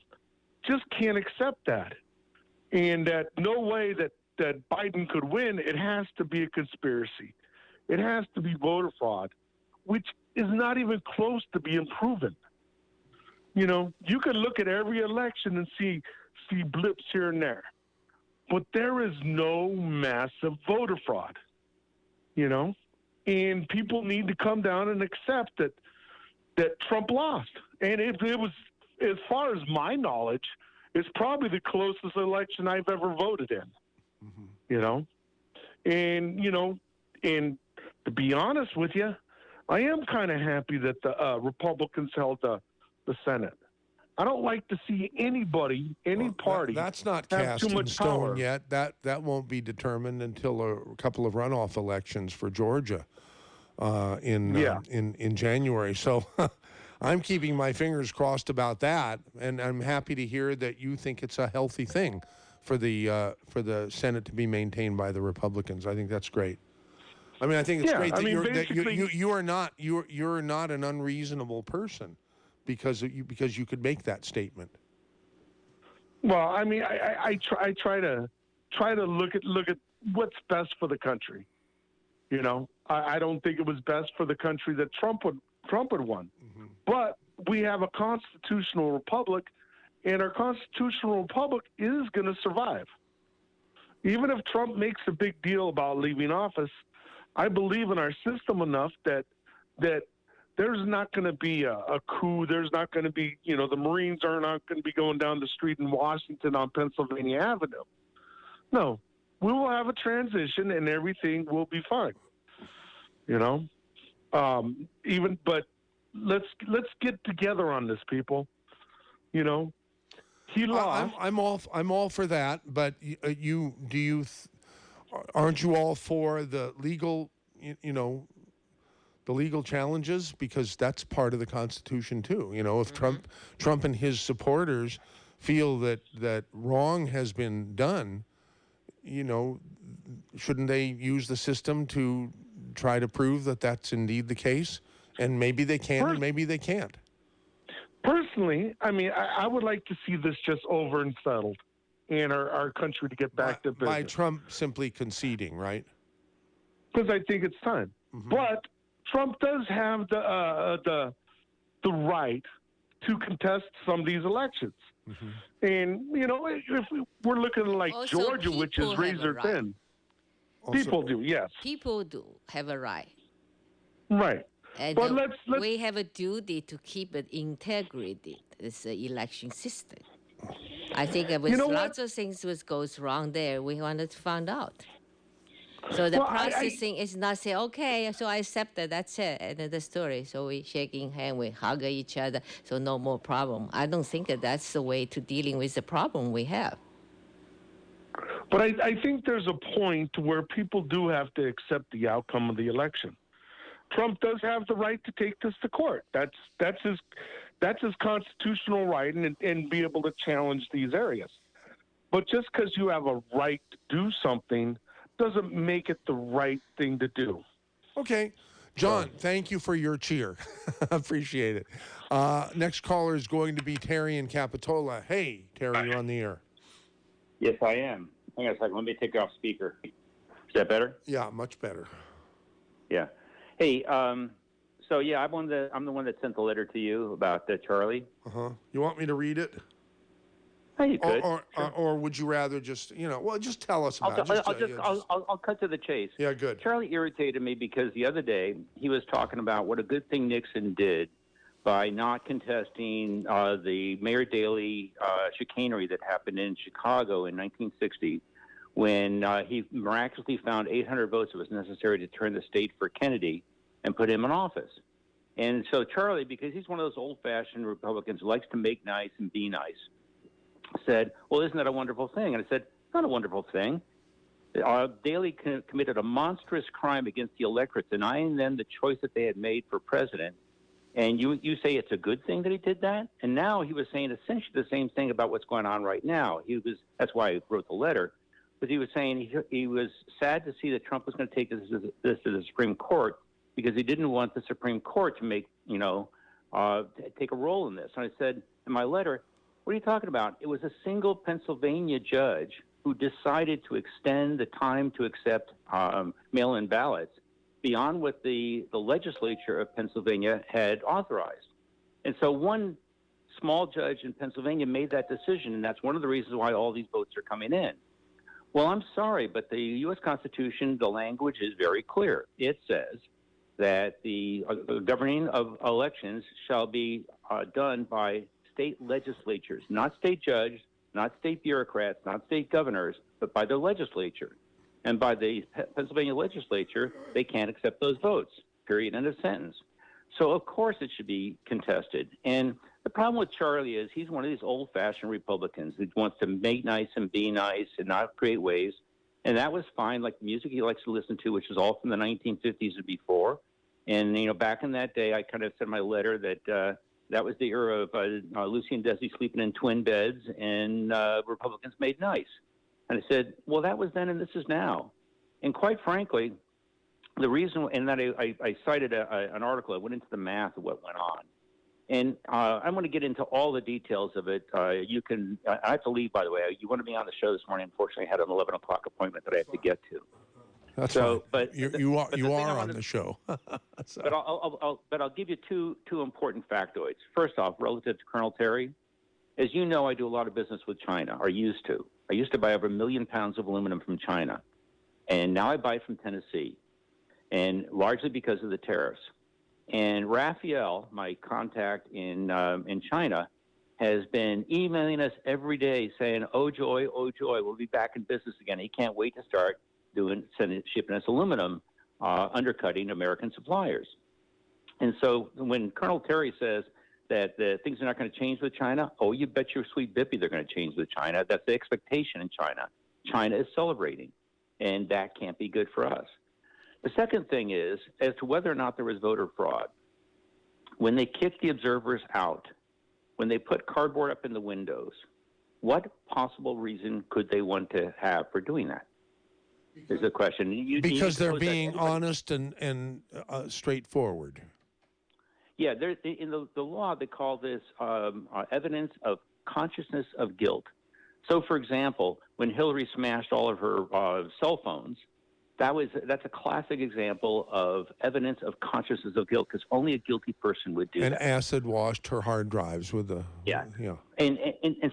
just can't accept that, and that no way that Biden could win. It has to be a conspiracy. It has to be voter fraud, which is not even close to being proven. You know, you can look at every election and see blips here and there, but there is no massive voter fraud. You know, and people need to come down and accept that Trump lost. And it was, as far as my knowledge, it's probably the closest election I've ever voted in. Mm-hmm. You know, and to be honest with you, I am kind of happy that the Republicans held the Senate. I don't like to see anybody, party. That's not cast in stone yet. That won't be determined until a couple of runoff elections for Georgia in January. So I'm keeping my fingers crossed about that, and I'm happy to hear that you think it's a healthy thing for the Senate to be maintained by the Republicans. I think that's great. I mean, I think it's great that you're not an unreasonable person because you could make that statement. Well, I mean, I try to look at what's best for the country. You know, I don't think it was best for the country that Trump would won, mm-hmm. But we have a constitutional republic, and our constitutional republic is going to survive. Even if Trump makes a big deal about leaving office, I believe in our system enough that there's not going to be a coup. There's not going to be, the Marines are not going to be going down the street in Washington on Pennsylvania Avenue. No, we will have a transition and everything will be fine. But let's get together on this, people. He lost. I'm all for that, but aren't you all for the legal, the legal challenges, because that's part of the Constitution too. If mm-hmm. Trump and his supporters feel that wrong has been done, shouldn't they use the system to try to prove that that's indeed the case? And maybe they can, and maybe they can't. Personally, I mean, I would like to see this just over and settled, and our country to get back to business. By Trump simply conceding, right? Because I think it's time. Mm-hmm. But Trump does have the right to contest some of these elections. Mm-hmm. And, if we're looking like also, Georgia, which is razor thin. People do, yes. People do have a right. Right. And but we have a duty to keep it integrated, this election system. I think with lots of things that goes wrong there, we wanted to find out. So the processing is not say, okay, so I accept that, that's it, end of the story. So we shaking hand, we hug each other, so no more problem. I don't think that's the way to dealing with the problem we have. But I think there's a point where people do have to accept the outcome of the election. Trump does have the right to take this to court. That's his constitutional right, and be able to challenge these areas. But just because you have a right to do something doesn't make it the right thing to do. Okay. John, thank you for your cheer. Appreciate it. Next caller is going to be Terry in Capitola. Hey, Terry, you're on the air. Yes, I am. Hang on a second. Let me take you off speaker. Is that better? Yeah, much better. Yeah. Hey, I'm the one that sent the letter to you about Charlie. Uh-huh. You want me to read it? Oh, you could. Or would you rather just, just tell us about it. I'll cut to the chase. Yeah, good. Charlie irritated me because the other day he was talking about what a good thing Nixon did by not contesting the Mayor Daley chicanery that happened in Chicago in 1960 when he miraculously found 800 votes that was necessary to turn the state for Kennedy and put him in office. And so Charlie, because he's one of those old-fashioned Republicans who likes to make nice and be nice, said, well, isn't that a wonderful thing? And I said, not a wonderful thing. Daley committed a monstrous crime against the electorate, denying them the choice that they had made for president. And you say it's a good thing that he did that? And now he was saying essentially the same thing about what's going on right now. That's why I wrote the letter, because he was saying he was sad to see that Trump was going to take this to the Supreme Court because he didn't want the Supreme Court to make, take a role in this. And I said in my letter, what are you talking about? It was a single Pennsylvania judge who decided to extend the time to accept mail-in ballots beyond what the legislature of Pennsylvania had authorized. And so one small judge in Pennsylvania made that decision, and that's one of the reasons why all these votes are coming in. Well, I'm sorry, but the U.S. Constitution, the language is very clear. It says that the governing of elections shall be done by state legislatures, not state judges, not state bureaucrats, not state governors, but by the legislature. And by the Pennsylvania legislature, they can't accept those votes, period, end of sentence. So, of course, it should be contested. And the problem with Charlie is he's one of these old-fashioned Republicans who wants to make nice and be nice and not create waves. And that was fine, like the music he likes to listen to, which is all from the 1950s and before. And, you know, back in that day, I kind of said in my letter that that was the era of Lucy and Desi sleeping in twin beds and Republicans made nice. And I said, well, that was then and this is now. And quite frankly, the reason, and that I cited an article, I went into the math of what went on. And I'm going to get into all the details of it. I have to leave, by the way. You wanted me on the show this morning. Unfortunately, I had an 11 o'clock appointment that I have to get to. That's so, fine. But you are on the show. So. But I'll give you two important factoids. First off, relative to Colonel Terry, as you know, I do a lot of business with China, or used to. I used to buy over 1 million pounds of aluminum from China, and now I buy from Tennessee, and largely because of the tariffs. And Raphael, my contact in China, has been emailing us every day saying, "Oh joy, we'll be back in business again." He can't wait to start shipping us aluminum, undercutting American suppliers. And so when Colonel Terry says that things are not going to change with China, oh, you bet your sweet bippy they're going to change with China. That's the expectation in China. China is celebrating, and that can't be good for us. The second thing is, as to whether or not there was voter fraud, when they kicked the observers out, when they put cardboard up in the windows, what possible reason could they want to have for doing that? Is the question. Because they're being honest and straightforward. Yeah, in the law, they call this evidence of consciousness of guilt. So, for example, when Hillary smashed all of her cell phones, that's a classic example of evidence of consciousness of guilt, because only a guilty person would do that. And acid washed her hard drives with the yeah. And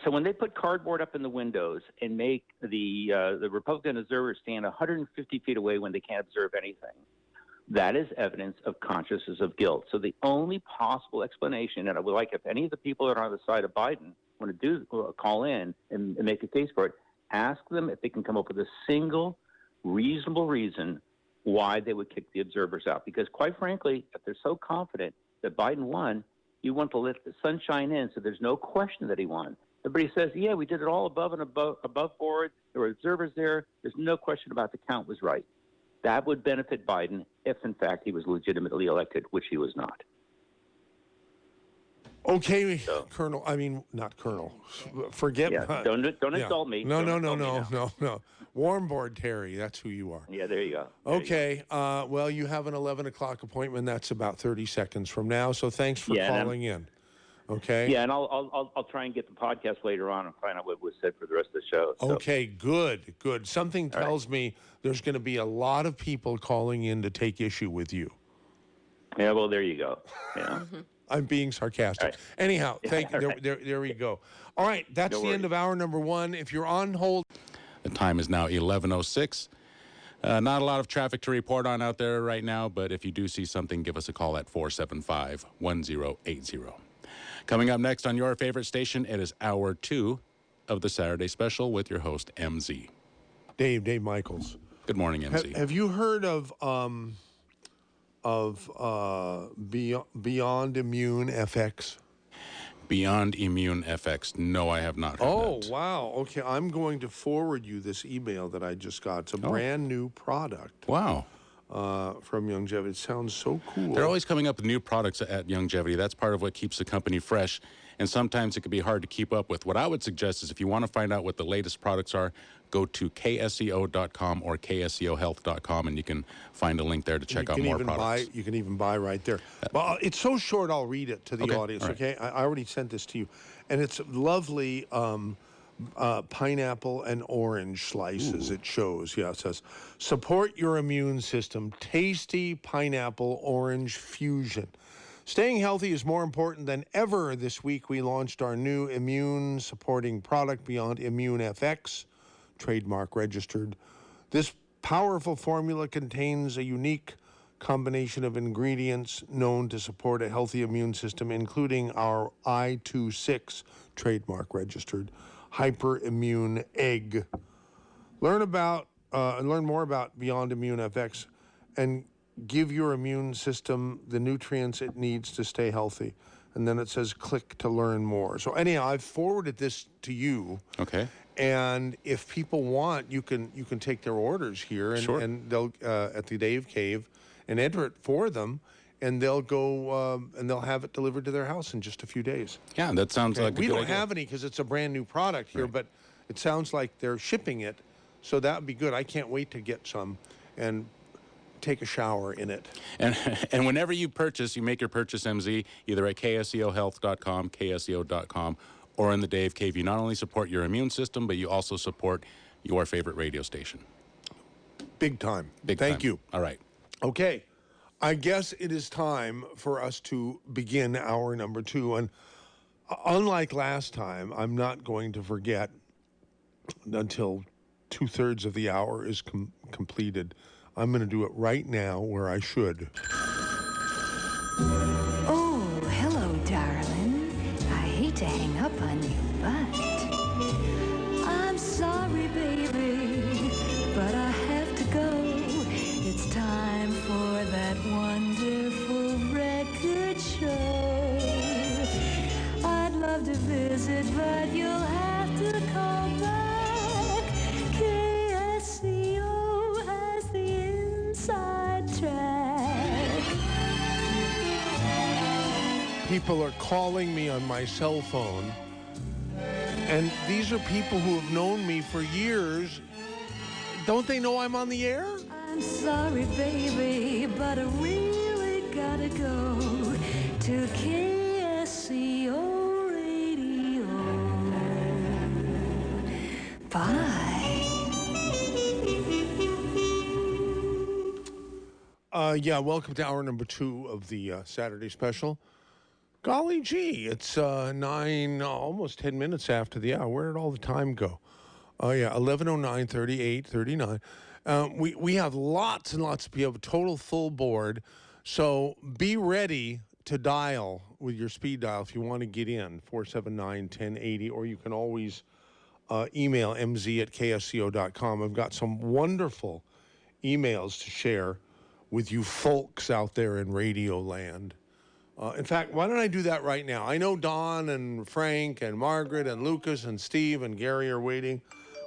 so when they put cardboard up in the windows and make the Republican observers stand 150 feet away when they can't observe anything, that is evidence of consciousness of guilt. So the only possible explanation, and I would like if any of the people that are on the side of Biden want to call in and make a case for it, ask them if they can come up with a single reasonable reason why they would kick the observers out. Because quite frankly, if they're so confident that Biden won, you want to let the sunshine in so there's no question that he won. Everybody says, yeah, we did it all above board. There were observers there. There's no question about the count was right. That would benefit Biden if, in fact, he was legitimately elected, which he was not. Okay, Colonel. I mean, not Colonel. Forget. Yeah, don't insult me. No. Warm board Terry. That's who you are. Yeah, there you go. Okay. Well, you have an 11 o'clock appointment. That's about 30 seconds from now. So thanks for calling in. Okay. Yeah, and I'll try and get the podcast later on and find out what was said for the rest of the show. So. Okay. Good. Something tells me there's going to be a lot of people calling in to take issue with you. Yeah. Well, there you go. Yeah. I'm being sarcastic. Right. Anyhow, thank you. There we go. All right, that's the end of hour number one. If you're on hold. The time is now 11:06. Not a lot of traffic to report on out there right now, but if you do see something, give us a call at 475-1080. Coming up next on your favorite station, it is hour two of the Saturday Special with your host, MZ. Dave Michaels. Good morning, MZ. Have you heard of Beyond Immune FX? Beyond Immune FX. No, I have not heard that. Oh, wow. Okay, I'm going to forward you this email that I just got. It's a brand new product. Wow. From Longevity. It sounds so cool. They're always coming up with new products at Longevity. That's part of what keeps the company fresh. And sometimes it can be hard to keep up with. What I would suggest is if you want to find out what the latest products are, go to KSCO.com or KSCOhealth.com, and you can find a link there to check out more products. You can even buy right there. Well, it's so short, I'll read it to the audience, right. okay? I already sent this to you. And it's lovely pineapple and orange slices. Ooh. It shows. Yeah, it says, support your immune system. Tasty pineapple orange fusion. Staying healthy is more important than ever. This week, we launched our new immune-supporting product, Beyond Immune FX, trademark registered. This powerful formula contains a unique combination of ingredients known to support a healthy immune system, including our I26, trademark registered, hyperimmune egg. Learn more about Beyond Immune FX and give your immune system the nutrients it needs to stay healthy. And then it says click to learn more. So anyhow, I've forwarded this to you. Okay. And if people want, you can take their orders here and, Sure. and they'll at the Dave Cave and enter it for them, and they'll go and they'll have it delivered to their house in just a few days. Yeah, that sounds like a we good don't idea. have any because it's a brand new product here, Right. but it sounds like they're shipping it, so that would be good. I can't wait to get some and take a shower in it. And whenever you make your purchase, MZ, either at kscohealth.com, ksco.com, or in the Dave Cave, you not only support your immune system, but you also support your favorite radio station. Big time. Big Thank time. you. All right. Okay, I guess it is time for us to begin hour number 2. And unlike last time, I'm not going to forget until 2/3 of the hour is completed. I'm going to do it right now where I should. Oh, hello, darling. I hate to hang up on you, but I'm sorry, baby, but I have to go. It's time for that wonderful record show. I'd love to visit, but you'll have to call back. KSCO has the inside track. People are calling me on my cell phone, and these are people who have known me for years. Don't they know I'm on the air? I'm sorry, baby, but I really gotta go to KSCO Radio. Bye. Yeah, welcome to hour number 2 of the Saturday special. Golly gee, it's 9, almost 10 minutes after the hour. Where did all the time go? Oh, yeah, 11:09, 38, 39. We have lots and lots of people, a total full board. So be ready to dial with your speed dial if you want to get in, 479-1080, or you can always email mz@ksco.com. I've got some wonderful emails to share with you folks out there in radio land. In fact, why don't I do that right now? I know Don and Frank and Margaret and Lucas and Steve and Gary are waiting.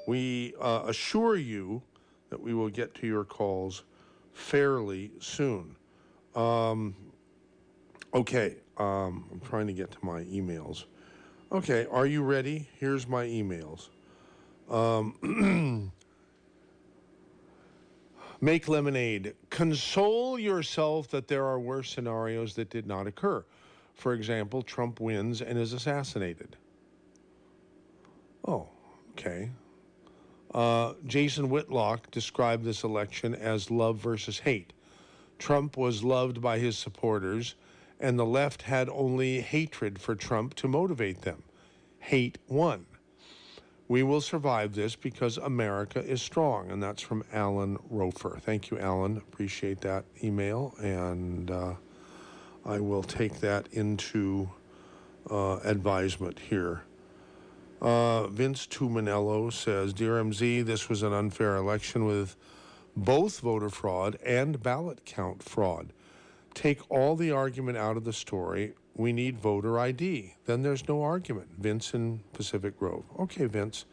We assure you that we will get to your calls fairly soon. Okay, I'm trying to get to my emails. Okay, are you ready? Here's my emails. Make lemonade. Console yourself that there are worse scenarios that did not occur. For example, Trump wins and is assassinated. Oh, okay. Jason Whitlock described this election as love versus hate. Trump was loved by his supporters, and the left had only hatred for Trump to motivate them. Hate won. We will survive this because America is strong. And that's from Alan Rofer. Thank you, Alan. Appreciate that email. And I will take that into advisement here. Vince Tumanello says, Dear MZ, this was an unfair election with both voter fraud and ballot count fraud. Take all the argument out of the story. We need voter ID. Then there's no argument. Vince in Pacific Grove. Okay, Vince.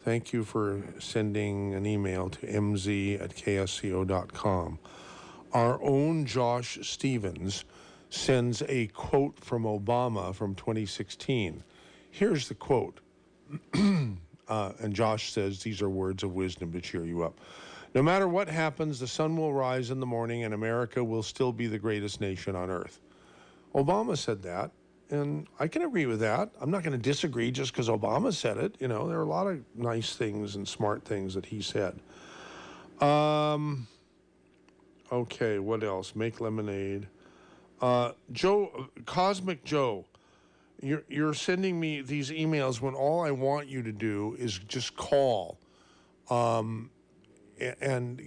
Thank you for sending an email to mz@ksco.com. Our own Josh Stevens sends a quote from Obama from 2016. Here's the quote. And Josh says, these are words of wisdom to cheer you up. No matter what happens, the sun will rise in the morning and America will still be the greatest nation on earth. Obama said that, and I can agree with that. I'm not going to disagree just because Obama said it. You know, there are a lot of nice things and smart things that he said. Okay, what else? Make lemonade. Joe, Cosmic Joe, you're sending me these emails when all I want you to do is just call, and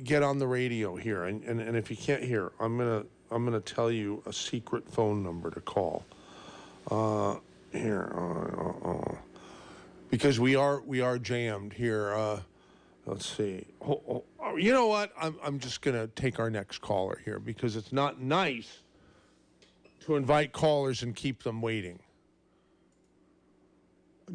get on the radio here. And if you can't hear, I'm gonna tell you a secret phone number to call. Because we are jammed here. Let's see. You know what? I'm just gonna take our next caller here because it's not nice to invite callers and keep them waiting.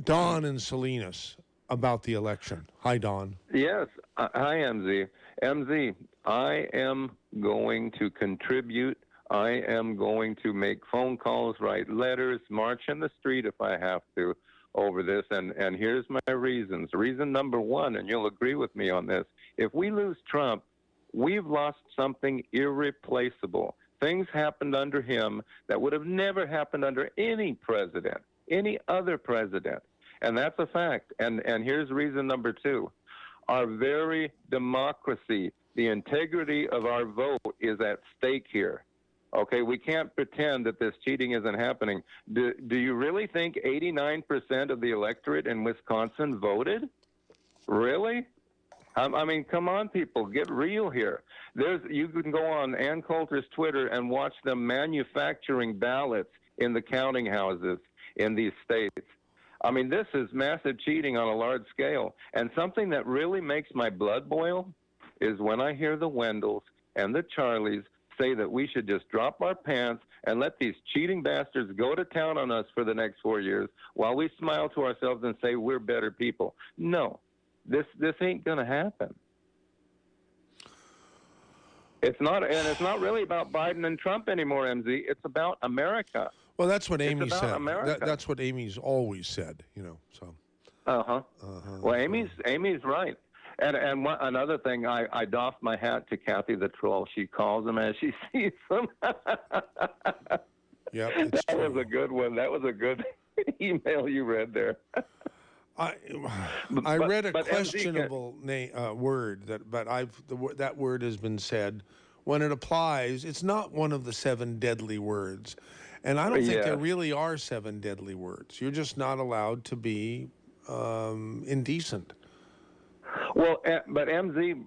Don and Salinas about the election. Hi, Don. Yes. Hi, MZ. MZ, I am going to contribute. I am going to make phone calls, write letters, march in the street if I have to over this. And here's my reasons. Reason number one, and you'll agree with me on this. If we lose Trump, we've lost something irreplaceable. Things happened under him that would have never happened under any president, any other president. And that's a fact. And here's reason number two. Our very democracy, the integrity of our vote is at stake here. Okay, we can't pretend that this cheating isn't happening. Do you really think 89% of the electorate in Wisconsin voted? Really? I mean, come on, people, get real here. You can go on Ann Coulter's Twitter and watch them manufacturing ballots in the counting houses in these states. I mean, this is massive cheating on a large scale. And something that really makes my blood boil is when I hear the Wendells and the Charlies say that we should just drop our pants and let these cheating bastards go to town on us for the next 4 years while we smile to ourselves and say we're better people. No, this ain't going to happen. It's not, and it's not really about Biden and Trump anymore, MZ. It's about America. Well, that's what Amy said. That's what Amy's always said, So. Well, Amy's right. And another thing, I doff my hat to Kathy the Troll. She calls them as she sees them. Yeah, that was a good one. That was a good email you read there. I read a questionable word that word has been said. When it applies, it's not one of the 7 deadly words. And I don't think there really are 7 deadly words. You're just not allowed to be indecent. Well, but MZ,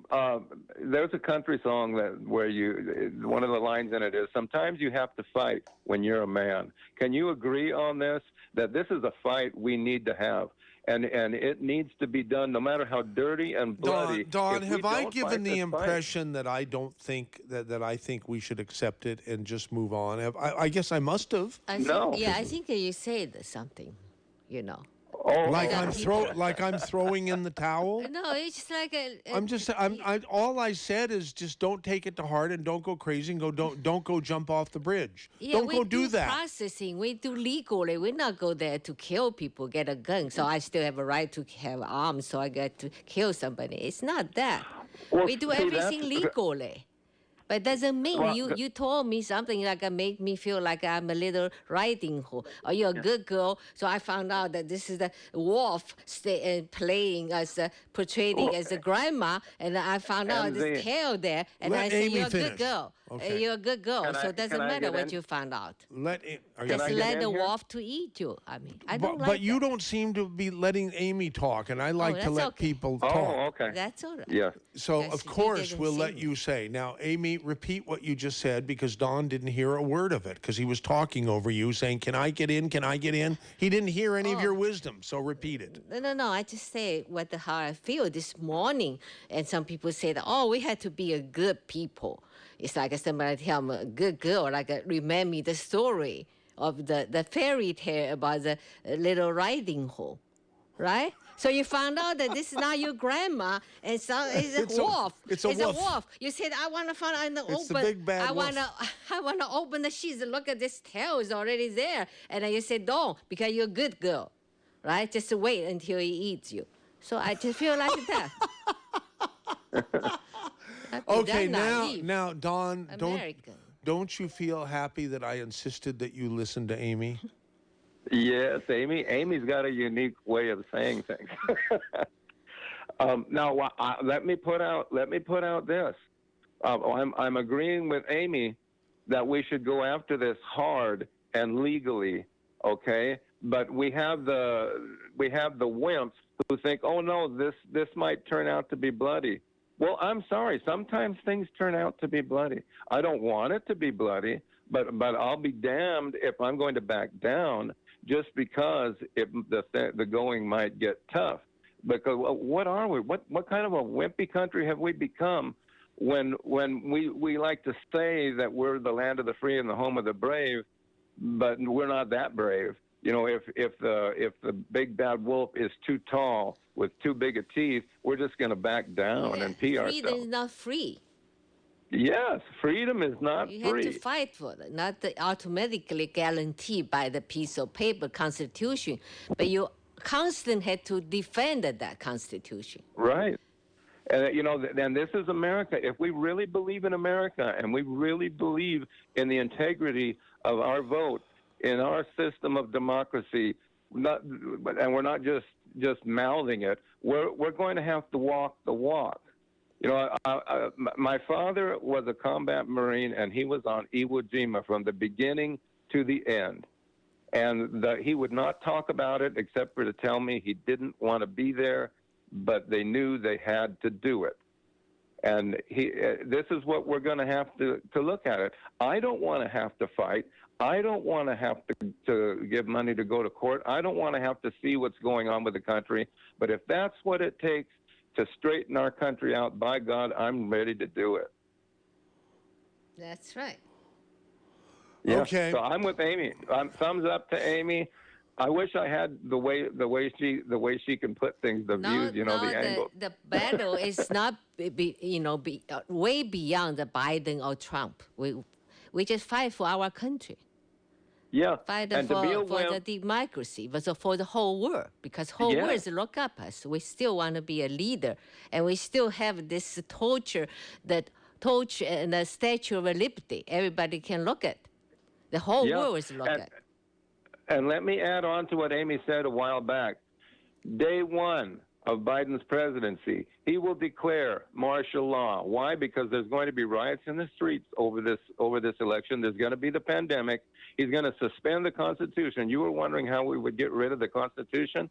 there's a country song where one of the lines in it is, sometimes you have to fight when you're a man. Can you agree on this, that this is a fight we need to have? And it needs to be done no matter how dirty and bloody. Don, have I given the impression that I don't think that I think we should accept it and just move on? I guess I must have. I think you said something, Oh, like I'm throwing in the towel. No, it's just like all I said is just don't take it to heart and don't go crazy and don't go jump off the bridge. Don't go do that. Processing, we do legally. We not go there to kill people, get a gun. So I still have a right to have arms. So I get to kill somebody. It's not that. Well, we do everything legally. But it doesn't mean you told me something like make me feel like I'm a little riding hood. Or you're a good girl. So I found out that this is the wolf playing portraying as a grandma, and I found out this tail there, and I say you're a good girl. Okay. You're a good girl, so it doesn't matter what you found out. Just let the wolf to eat you. I mean, I don't like But you don't seem to be letting Amy talk, and I like to let people talk. Oh, okay. That's all right. Yeah. So, of course, we'll let you say. Now, Amy, repeat what you just said, because Don didn't hear a word of it, because he was talking over you, saying, can I get in? Can I get in? He didn't hear any of your wisdom, so repeat it. No. I just say how I feel this morning. And some people say that, we had to be a good people. It's like somebody tell me, a good girl, remind me the story of the fairy tale about the little riding hood, right? So you found out that this is not your grandma, and so it's a wolf. It's a wolf. You said, I want to find out in the it's open. The big bad wolf. I want to open the sheets and look at this tail is already there. And then you said, don't, because you're a good girl, right? Just wait until he eats you. So I just feel like that. Okay, now, Don, don't you feel happy that I insisted that you listen to Amy? Yes, Amy's got a unique way of saying things. Now, let me put out this. I'm agreeing with Amy that we should go after this hard and legally, okay? But we have the wimps who think, oh no, this might turn out to be bloody. Well, I'm sorry. Sometimes things turn out to be bloody. I don't want it to be bloody, but I'll be damned if I'm going to back down just because the going might get tough. Because what are we? What kind of a wimpy country have we become when we like to say that we're the land of the free and the home of the brave, but we're not that brave. You know, if the big bad wolf is too tall with too big a teeth, we're just going to back down and pee ourselves. Freedom is not free. Yes, freedom is not you free. You have to fight for it, not automatically guaranteed by the piece of paper Constitution, but you constantly had to defend that Constitution. Right. And, you know, and this is America. If we really believe in America and we really believe in the integrity of our vote, in our system of democracy, and we're not just mouthing it, we're going to have to walk the walk. You know, my father was a combat Marine, and he was on Iwo Jima from the beginning to the end. And he would not talk about it except for to tell me he didn't want to be there, but they knew they had to do it. And this is what we're going to have to look at it. I don't want to have to fight. I don't want to have to give money to go to court. I don't want to have to see what's going on with the country. But if that's what it takes to straighten our country out, by God, I'm ready to do it. That's right. Yeah. Okay. So I'm with Amy. Thumbs up to Amy. I wish I had the way she can put things, the views, you know, the angle. The battle is not way beyond the Biden or Trump. We just fight for our country. Yeah, fight and for the democracy, but for the whole world, because whole world is look up us. We still want to be a leader, and we still have this torch and the Statue of Liberty. Everybody can look at. The whole world is look at. And let me add on to what Amy said a while back. Day one of Biden's presidency, he will declare martial law. Why? Because there's going to be riots in the streets over this election. There's going to be the pandemic. He's going to suspend the Constitution. You were wondering how we would get rid of the Constitution?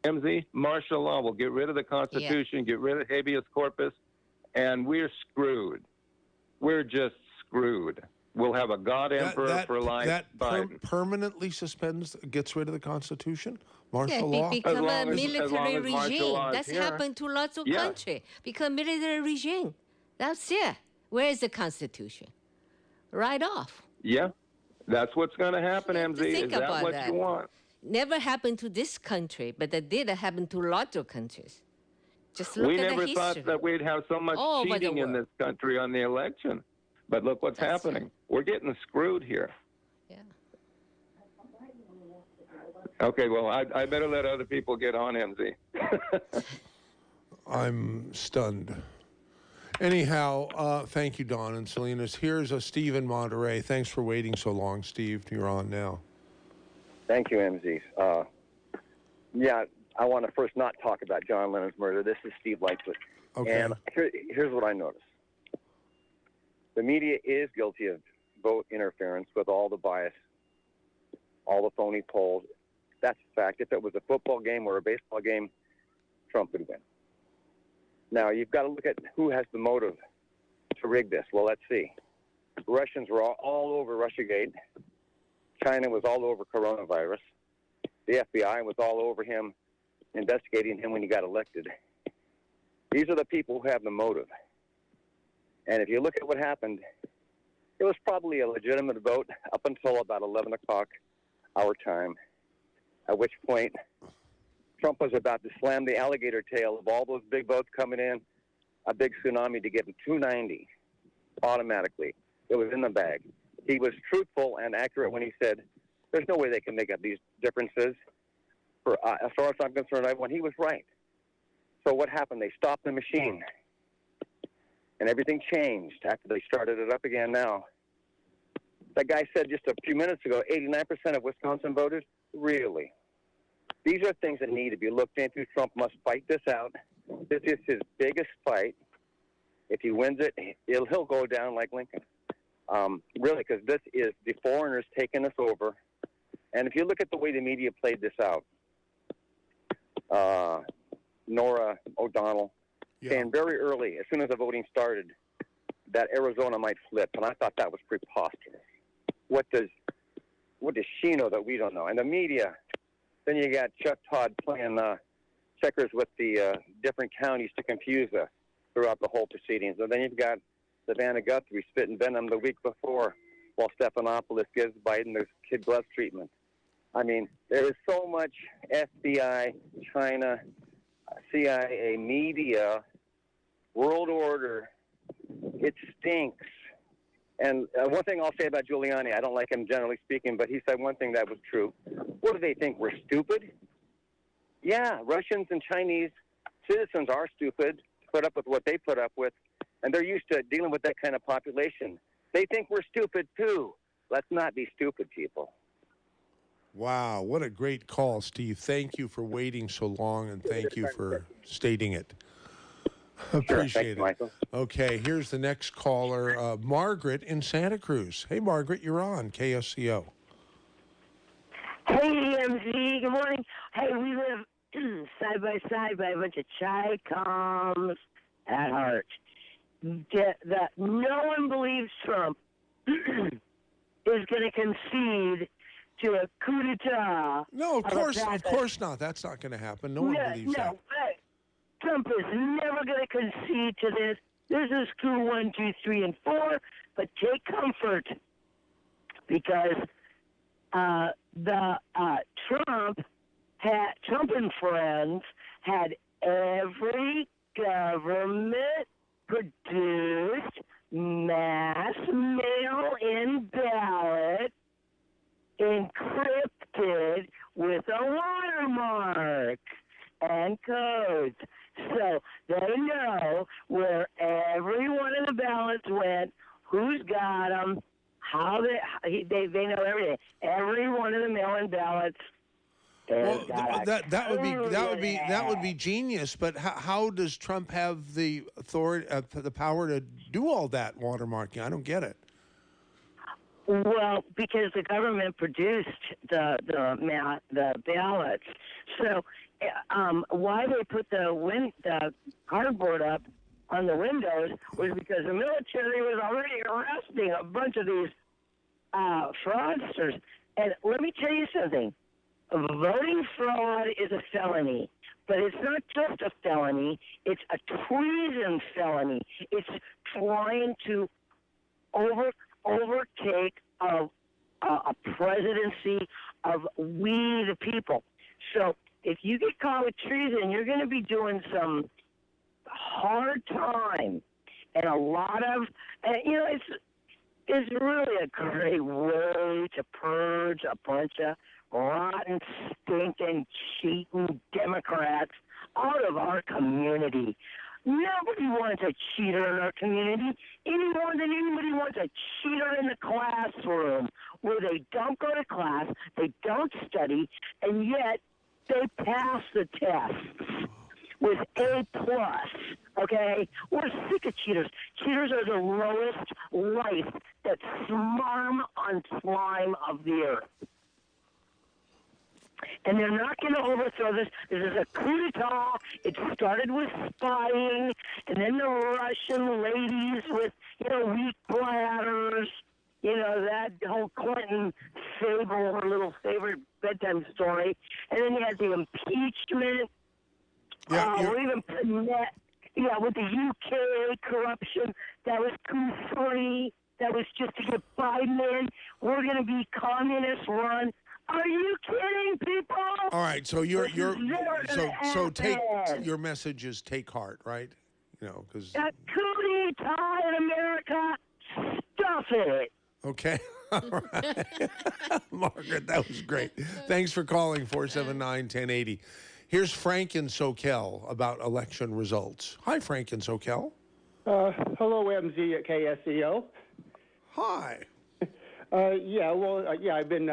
MZ, martial law will get rid of the Constitution, get rid of habeas corpus, and we're screwed. We're just screwed. We'll have a God Emperor for life. That permanently gets rid of the Constitution? Martial law? Become a military regime. That's happened to lots of countries. Become military regime. That's it. Where is the Constitution? Right off. Yeah. That's what's going to happen, MZ. Is that what you want? Never happened to this country, but it did happen to lots of countries. Just look we at the never history. thought that we'd have so much cheating in this country on the election. But look what's happening. Right. We're getting screwed here. Yeah. Okay, well, I better let other people get on, MZ. I'm stunned. Anyhow, thank you, Don and Salinas. Here's Steve in Monterey. Thanks for waiting so long, Steve. You're on now. Thank you, MZ. I want to first not talk about John Lennon's murder. This is Steve Lightfoot. Okay. And here's what I noticed. The media is guilty of vote interference with all the bias, all the phony polls. That's a fact. If it was a football game or a baseball game, Trump would win. Now, you've got to look at who has the motive to rig this. Well, let's see. The Russians were all over Russiagate. China was all over coronavirus. The FBI was all over him, investigating him when he got elected. These are the people who have the motive. And if you look at what happened, it was probably a legitimate vote up until about 11 o'clock our time, at which point Trump was about to slam the alligator tail of all those big votes coming in, a big tsunami to give him 290 automatically. It was in the bag. He was truthful and accurate when he said, there's no way they can make up these differences. As far as I'm concerned, he was right. So what happened? They stopped the machine. And everything changed after they started it up again now. That guy said just a few minutes ago, 89% of Wisconsin voters? Really? These are things that need to be looked into. Trump must fight this out. This is his biggest fight. If he wins it, he'll go down like Lincoln. really, because this is the foreigners taking us over. And if you look at the way the media played this out, Nora O'Donnell saying very early, as soon as the voting started, that Arizona might flip, and I thought that was preposterous. What does she know that we don't know? And the media, then you got Chuck Todd playing checkers with the different counties to confuse us throughout the whole proceedings. And then you've got Savannah Guthrie spitting venom the week before while Stephanopoulos gives Biden the kid glove treatment. I mean, there is so much FBI, China, CIA, media, world order. It stinks. And one thing I'll say about Giuliani, I don't like him generally speaking, but he said one thing that was true. What do they think? We're stupid? Yeah, Russians and Chinese citizens are stupid to put up with what they put up with, and they're used to dealing with that kind of population. They think we're stupid, too. Let's not be stupid, people. Wow, what a great call, Steve. Thank you for waiting so long, and thank you for stating it. Appreciate it. Michael. Okay, here's the next caller, Margaret in Santa Cruz. Hey, Margaret, you're on KSCO. Hey, MZ, good morning. Hey, we live side by side by a bunch of Chi-Coms at heart. That no one believes Trump is going to concede to a coup d'etat. No, of course not. That's not going to happen. No one believes that. Trump is never going to concede to this. This is coup 1, 2, 3, and 4. But take comfort, because Trump and friends had every government produced mass mail-in ballot encrypted with a watermark and codes. So they know where every one of the ballots went, who's got them, how they know everything. Every one of the mail-in ballots. Well, that would be genius. But how does Trump have the authority, the power to do all that watermarking? I don't get it. Well, because the government produced the ballots. So why they put the cardboard up on the windows was because the military was already arresting a bunch of these fraudsters. And let me tell you something. Voting fraud is a felony, but it's not just a felony. It's a treason felony. It's trying to overtake a presidency of we the people. So if you get caught with treason, you're going to be doing some hard time, and a lot of, it's really a great way to purge a bunch of rotten, stinking, cheating Democrats out of our community. Nobody wants a cheater in our community any more than anybody wants a cheater in the classroom where they don't go to class, they don't study, and yet they pass the tests with A+. Okay? We're sick of cheaters. Cheaters are the lowest life that swarm on slime of the earth. And they're not going to overthrow this. This is a coup d'etat. It started with spying, and then the Russian ladies with, weak bladders, that whole Clinton fable, her little favorite bedtime story. And then you had the impeachment. Or even with the UK corruption, that was coup 3. That was just to get Biden in. We're going to be communist run. Are you kidding, people? All right, so take your message is take heart, right? Because a coup d'etat in America, stuff it. Okay, all right, Margaret, that was great. Thanks for calling 479-1080. Here's Frank in Soquel about election results. Hi, Frank in Soquel. Hello, MZ at KSCO. Hi. I've been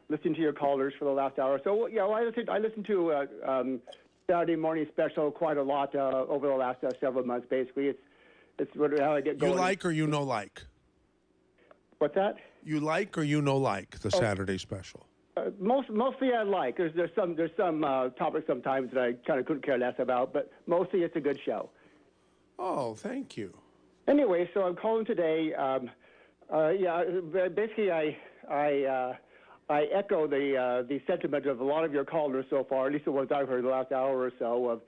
listening to your callers for the last hour. So, I listened to Saturday morning special quite a lot over the last several months. Basically, it's how I get going. You like or you no like? What's that? You like or like the Saturday special? Mostly I like. There's some topics sometimes that I kind of couldn't care less about, but mostly it's a good show. Oh, thank you. Anyway, so I'm calling today. Basically, I echo the sentiment of a lot of your callers so far, at least the ones I've heard the last hour or so, of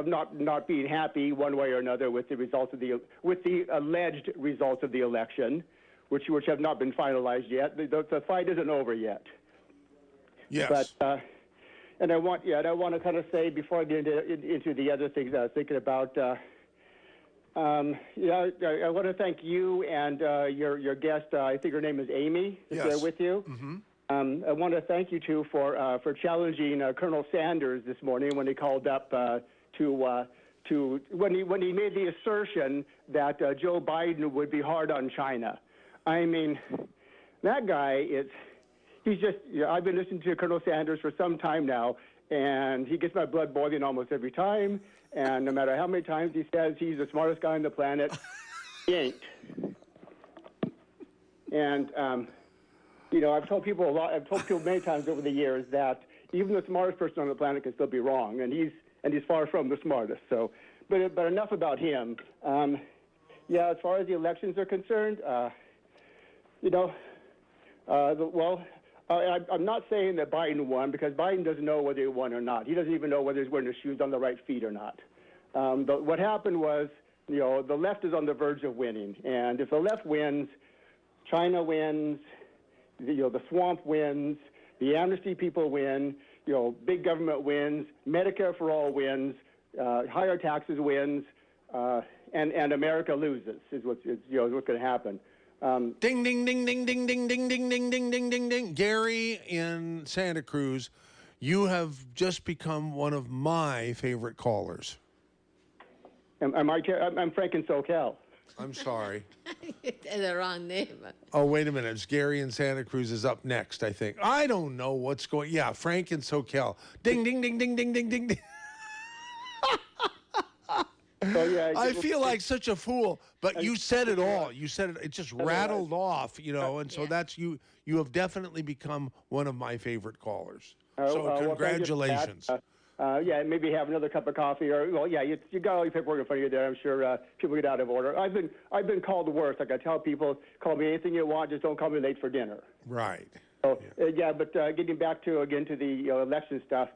not being happy one way or another with the results of with the alleged results of the election, which have not been finalized yet. The fight isn't over yet. Yes. But and I want to kind of say before I get into the other things I was thinking about. I want to thank you and your guest. I think her name is Amy. Is there with you? Mm-hmm. I want to thank you too for challenging Colonel Sanders this morning when he called up when he made the assertion that Joe Biden would be hard on China. I mean, that guy he's just. I've been listening to Colonel Sanders for some time now, and he gets my blood boiling almost every time. And no matter how many times he says he's the smartest guy on the planet, he ain't. And I've told people a lot. I've told people many times over the years that even the smartest person on the planet can still be wrong, and he's far from the smartest. So, but enough about him. As far as the elections are concerned, I'm not saying that Biden won because Biden doesn't know whether he won or not. He doesn't even know whether he's wearing his shoes on the right feet or not. But what happened was, the left is on the verge of winning, and if the left wins, China wins. The swamp wins, the amnesty people win, big government wins, Medicare for all wins, higher taxes wins, and America loses is what's going to happen. Ding, ding, ding, ding, ding, ding, ding, ding, ding, ding, ding, ding, ding. Gary in Santa Cruz, you have just become one of my favorite callers. I'm Frank in SoCal. I'm sorry. That's the wrong name. Oh, wait a minute. It's Gary in Santa Cruz is up next, I think. I don't know what's going. Yeah, Frank in SoCal. Ding, ding, ding, ding, ding, ding, ding, ding. I feel like such a fool, but you said it all. You said it. It just rattled off, and so that's you. You have definitely become one of my favorite callers. So congratulations. Maybe have another cup of coffee, or you got all your paperwork in front of you there. I'm sure people get out of order. I've been called worse. Like I tell people, call me anything you want, just don't call me late for dinner. Right. So but getting back to the election stuff.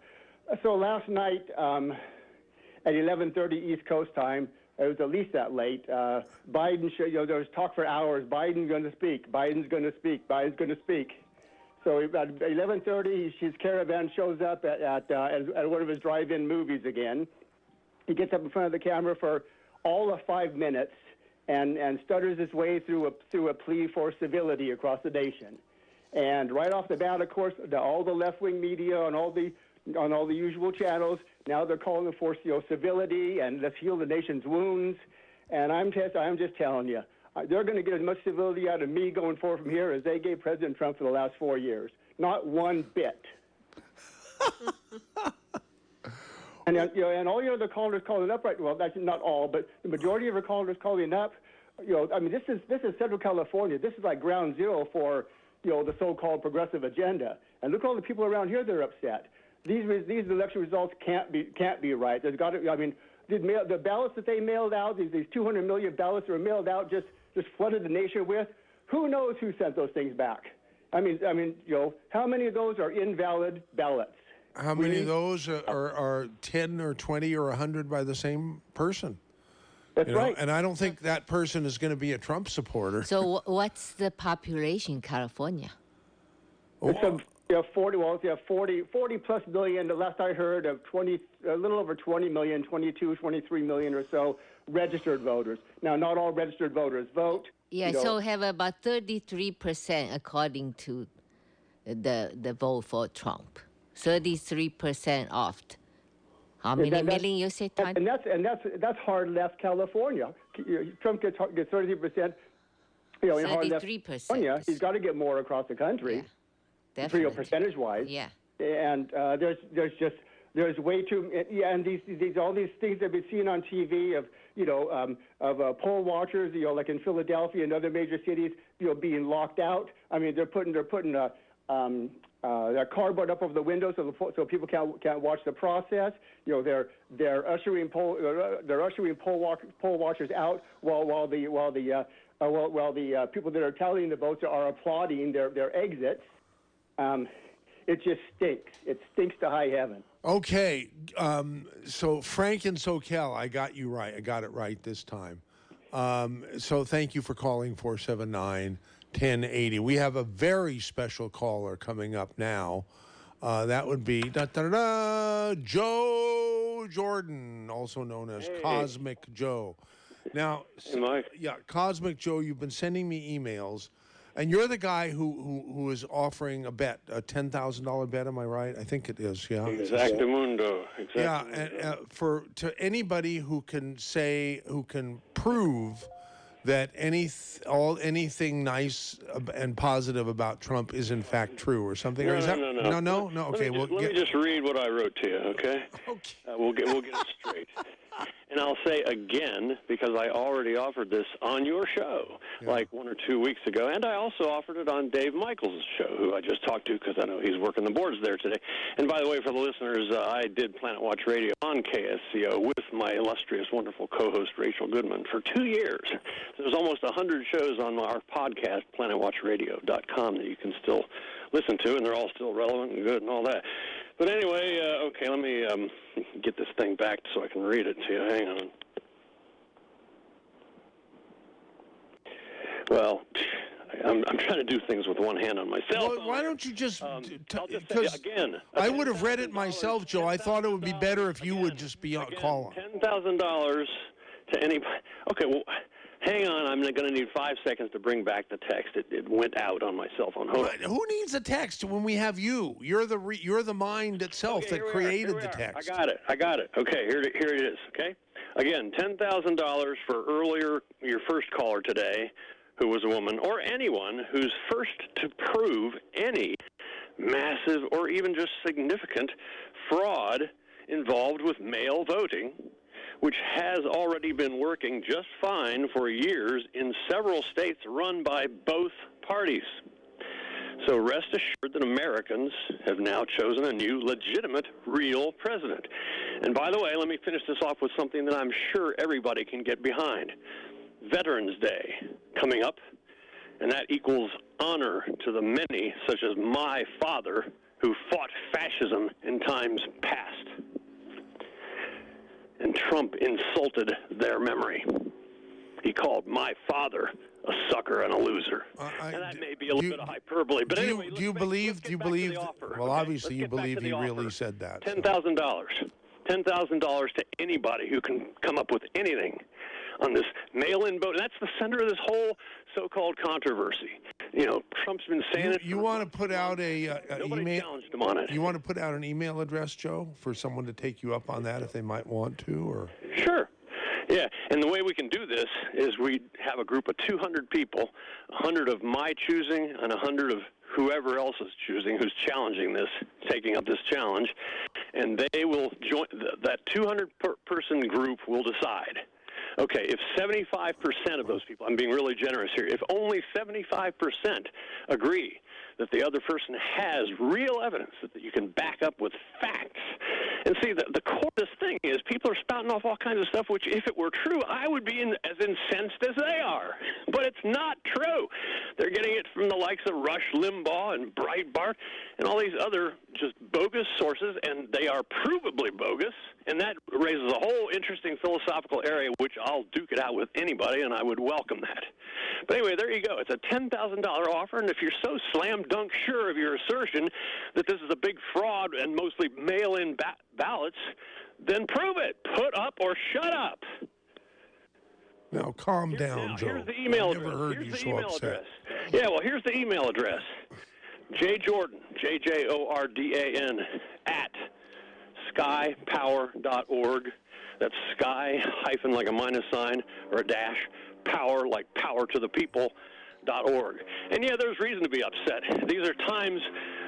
So last night at 11:30 East Coast time, it was at least that late. Biden, there was talk for hours. Biden's going to speak. Biden's going to speak. Biden's going to speak. So at 11:30, his caravan shows up at one of his drive-in movies again. He gets up in front of the camera for all of 5 minutes and stutters his way through a plea for civility across the nation. And right off the bat, of course, all the left-wing media on all the usual channels, now they're calling for civility and let's heal the nation's wounds. And I'm just telling you. They're going to get as much civility out of me going forward from here as they gave President Trump for the last 4 years. Not one bit. And all your other callers calling up right. Well, that's not all, but the majority of our callers calling up. This is Central California. This is like ground zero for the so-called progressive agenda. And look at all the people around here that are upset. These election results can't be right. There's got to. The ballots that they mailed out, these 200 million ballots that were mailed out, just flooded the nation with. Who knows who sent those things back? How many of those are invalid ballots? How many of those are 10 or 20 or 100 by the same person? That's right. And I don't think that person is going to be a Trump supporter. So what's the population in California? It's 40 plus million. The last I heard of a little over 20 million, 22, 23 million or so registered voters. Now, not all registered voters vote. Yeah, so have about 33% according to the vote for Trump. 33% off. How many million you say? And that's hard left California. Trump gets 33%. In hard left California, he's got to get more across the country. Yeah. Definitely. Percentage-wise. Yeah. And there's just There's way too, and these all these things I've been seeing on TV of poll watchers, like in Philadelphia and other major cities, being locked out. I mean, they're putting cardboard up over the windows so people can't watch the process. They're ushering poll watchers out while the people that are tallying the votes are applauding their exits. It just stinks. It stinks to high heaven. Okay, so Frank and SoCal, I got you right. I got it right this time. So thank you for calling 479-1080. We have a very special caller coming up now. That would be Joe Jordan, also known as Cosmic Joe. Now, Cosmic Joe, you've been sending me emails. And you're the guy who is offering a bet, a $10,000 bet. Am I right? I think it is. Yeah. Exactamundo. Yeah, and to anybody who can prove that anything nice and positive about Trump is in fact true, or something. No. Okay. Let me just read what I wrote to you. Okay. Okay. We'll get it straight. And I'll say again, because I already offered this on your show like 1 or 2 weeks ago, and I also offered it on Dave Michaels' show, who I just talked to because I know he's working the boards there today. And by the way, for the listeners, I did Planet Watch Radio on KSCO with my illustrious, wonderful co-host Rachel Goodman for 2 years. There's almost 100 shows on our podcast, planetwatchradio.com, that you can still listen to, and they're all still relevant and good and all that. But anyway, okay, let me get this thing back so I can read it to you. Hang on. Well, I'm trying to do things with one hand on my cell phone. Well, why don't you just... Because again, I would have read it myself, Joe. I thought it would be better if you would just be on call. $10,000 to anybody. Okay, well, hang on. I'm going to need 5 seconds to bring back the text. It went out on my cell phone. Hold on. Who needs a text when we have you? You're the mind itself that created the text. I got it. Okay, here it is. Okay, again, $10,000 for your first caller today, who was a woman, or anyone who's first to prove any massive or even just significant fraud involved with mail voting, which has already been working just fine for years in several states run by both parties. So rest assured that Americans have now chosen a new, legitimate, real president. And by the way, let me finish this off with something that I'm sure everybody can get behind. Veterans Day coming up, and that equals honor to the many, such as my father, who fought fascism in times past. And Trump insulted their memory. He called my father a sucker and a loser. And that may be a little bit of hyperbole, but anyway, do you believe? Well, obviously you believe he really said that. $10,000. $10,000 to anybody who can come up with anything on this mail-in vote. And that's the center of this whole so-called controversy. You know, Trump's been saying it. You want to put out nobody email? Challenged him on it. You want to put out an email address, Joe, for someone to take you up on that if they might want to, or? Sure. Yeah, and the way we can do this is we have a group of 200 people, 100 of my choosing and 100 of whoever else is choosing who's challenging this, taking up this challenge, and they will join. That 200-person group will decide. Okay, if 75% of those people, I'm being really generous here, if only 75% agree that the other person has real evidence that you can back up with facts. And see, the core of this thing is people are spouting off all kinds of stuff, which if it were true, I would be as incensed as they are. But it's not true. They're getting it from the likes of Rush Limbaugh and Breitbart and all these other just bogus sources, and they are provably bogus. And that raises a whole interesting philosophical area, which I'll duke it out with anybody, and I would welcome that. But anyway, there you go. It's a $10,000 offer, and if you're so slam-dunk sure of your assertion that this is a big fraud and mostly mail-in ballots, then prove it. Put up or shut up. Now, calm down, Joe. Here's the email I've never heard you so upset. Yeah, well, here's the email address. J. Jordan, JJORDAN, at skypower.org. That's sky hyphen like a minus sign or a dash, power like power to the people.org. And yeah, there's reason to be upset. These are times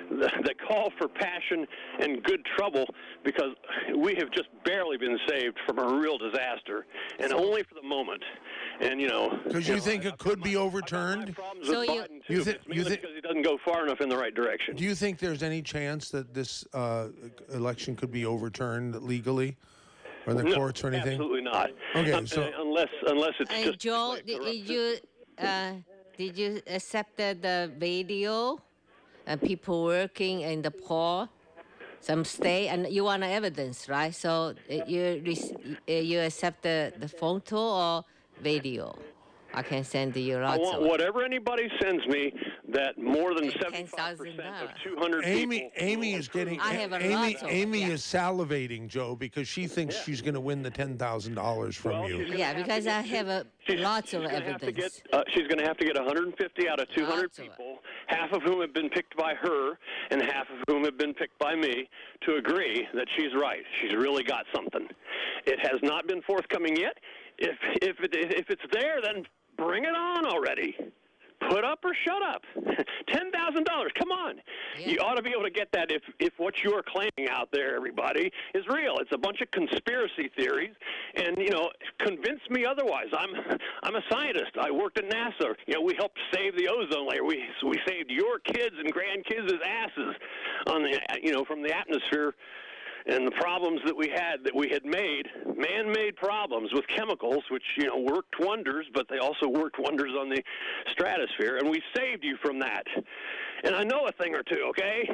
that call for passion and good trouble, because we have just barely been saved from a real disaster, and only for the moment. And because you think it could be overturned. So you think because he doesn't go far enough in the right direction. Do you think there's any chance that this election could be overturned legally, or in the courts or anything? Absolutely not. Okay, so unless it's just Joe, did you accept the video and people working in the poll? Some state, and you want evidence, right? So you accept the photo or video? I can send you lots. I want whatever anybody sends me that more than 75% of 200 people. Amy is getting. Amy is salivating, Joe, because she thinks she's going to win the $10,000 from you. Yeah, because I have lots of evidence. She's going to have to get 150 out of 200 people, half of whom have been picked by her and half of whom have been picked by me, to agree that she's right. She's really got something. It has not been forthcoming yet. If it's there, then bring it on already. Put up or shut up. $10,000. Come on. Yeah. You ought to be able to get that if what you're claiming out there, everybody, is real. It's a bunch of conspiracy theories, and convince me otherwise. I'm a scientist. I worked at NASA. We helped save the ozone layer. We saved your kids and grandkids' asses on the from the atmosphere. And the problems that we had made, man-made problems with chemicals, which, worked wonders, but they also worked wonders on the stratosphere, and we saved you from that. And I know a thing or two, okay?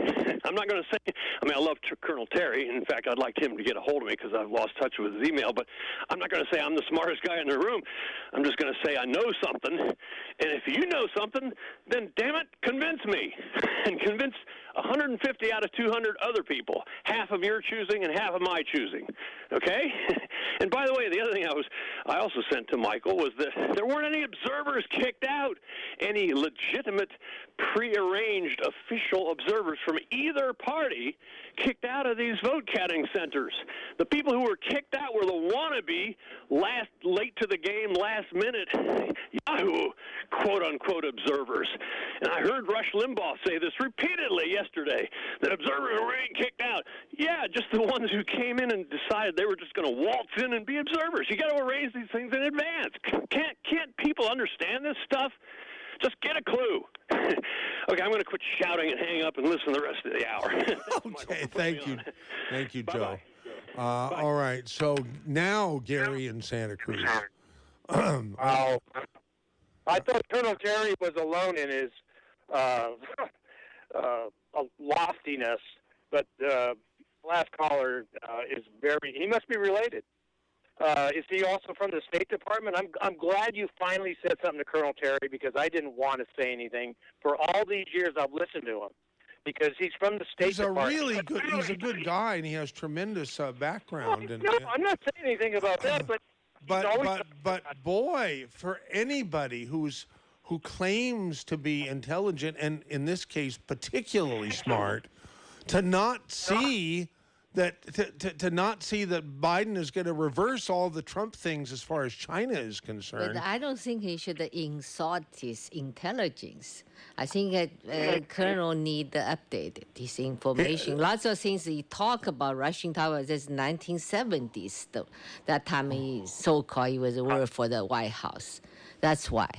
I'm not going to say, I love Colonel Terry. In fact, I'd like him to get a hold of me because I've lost touch with his email, but I'm not going to say I'm the smartest guy in the room. I'm just going to say I know something. And if you know something, then damn it, convince me. And convince 150 out of 200 other people, half of your choosing and half of my choosing, okay? And by the way, the other thing I also sent to Michael was that there weren't any observers kicked out, any legitimate, prearranged official observers from either party kicked out of these vote counting centers. The people who were kicked out were the wannabe, late to the game, last minute Yahoo quote-unquote observers. And I heard Rush Limbaugh say this repeatedly yesterday, that observers were being kicked out. Yeah, just the ones who came in and decided they were just going to waltz in and be observers. You got to arrange these things in advance. Can't people understand this stuff? Just get a clue. Okay, I'm going to quit shouting and hang up and listen the rest of the hour. Okay, thank you. Thank you, Joe. All right, so now Gary in Santa Cruz. I thought Colonel Terry was alone in his loftiness, but last caller he must be related. Is he also from the State Department? I'm glad you finally said something to Colonel Terry, because I didn't want to say anything for all these years I've listened to him, because he's from the State Department. He's a good guy, and he has tremendous background. I'm not saying anything about that, but boy, for anybody who claims to be intelligent, and in this case particularly smart, to not see that Biden is going to reverse all the Trump things as far as China is concerned. But I don't think he should insult his intelligence. I think that Colonel need to update this information. Lots of things he talk about Russian Tower since 1970s. That time he was work for the White House. That's why,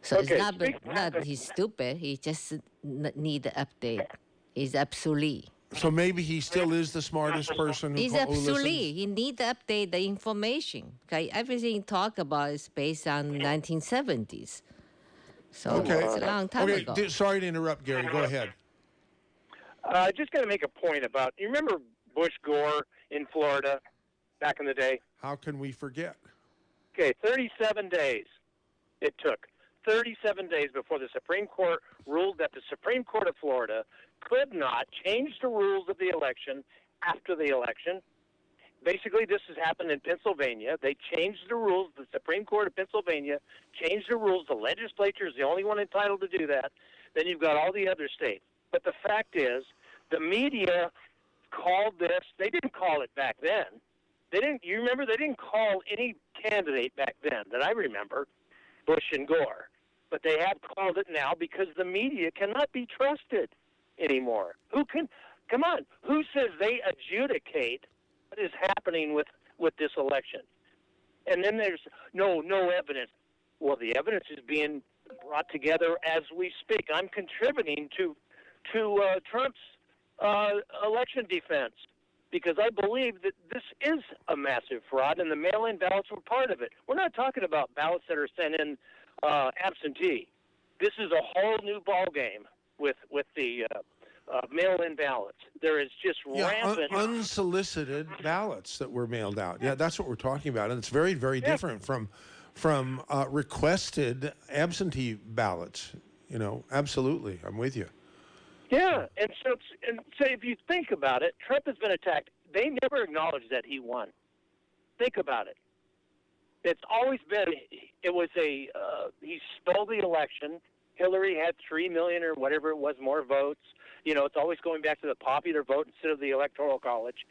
So it's not he's stupid. He just need to update. He's obsolete. So maybe he still is the smartest person. He's obsolete. He need to update the information. Okay, everything he talk about is based on 1970s. So it's a long time ago. Sorry to interrupt, Gary. Go ahead. Just going to make a point about, you remember Bush Gore in Florida back in the day? How can we forget? Okay, 37 days it took. 37 days before the Supreme Court ruled that the Supreme Court of Florida could not change the rules of the election after the election. Basically, this has happened in Pennsylvania. They changed the rules. The Supreme Court of Pennsylvania changed the rules. The legislature is the only one entitled to do that. Then you've got all the other states. But the fact is, the media called this. They didn't call it back then. You remember, they didn't call any candidate back then that I remember, Bush and Gore. But they have called it now because the media cannot be trusted. anymore. Who can? Come on. Who says they adjudicate what is happening with this election? And then there's no evidence. Well, the evidence is being brought together as we speak. I'm contributing to Trump's election defense because I believe that this is a massive fraud, and the mail-in ballots were part of it. We're not talking about ballots that are sent in absentee. This is a whole new ballgame with the mail-in ballots. There is just rampant unsolicited ballots that were mailed out. Yeah, that's what we're talking about, and it's very, very different from requested absentee ballots. You know, absolutely, I'm with you. Yeah, and so if you think about it, Trump has been attacked. They never acknowledged that he won. Think about it. It's always been, it was he stole the election. Hillary had 3 million or whatever it was more votes. You know, it's always going back to the popular vote instead of the Electoral College.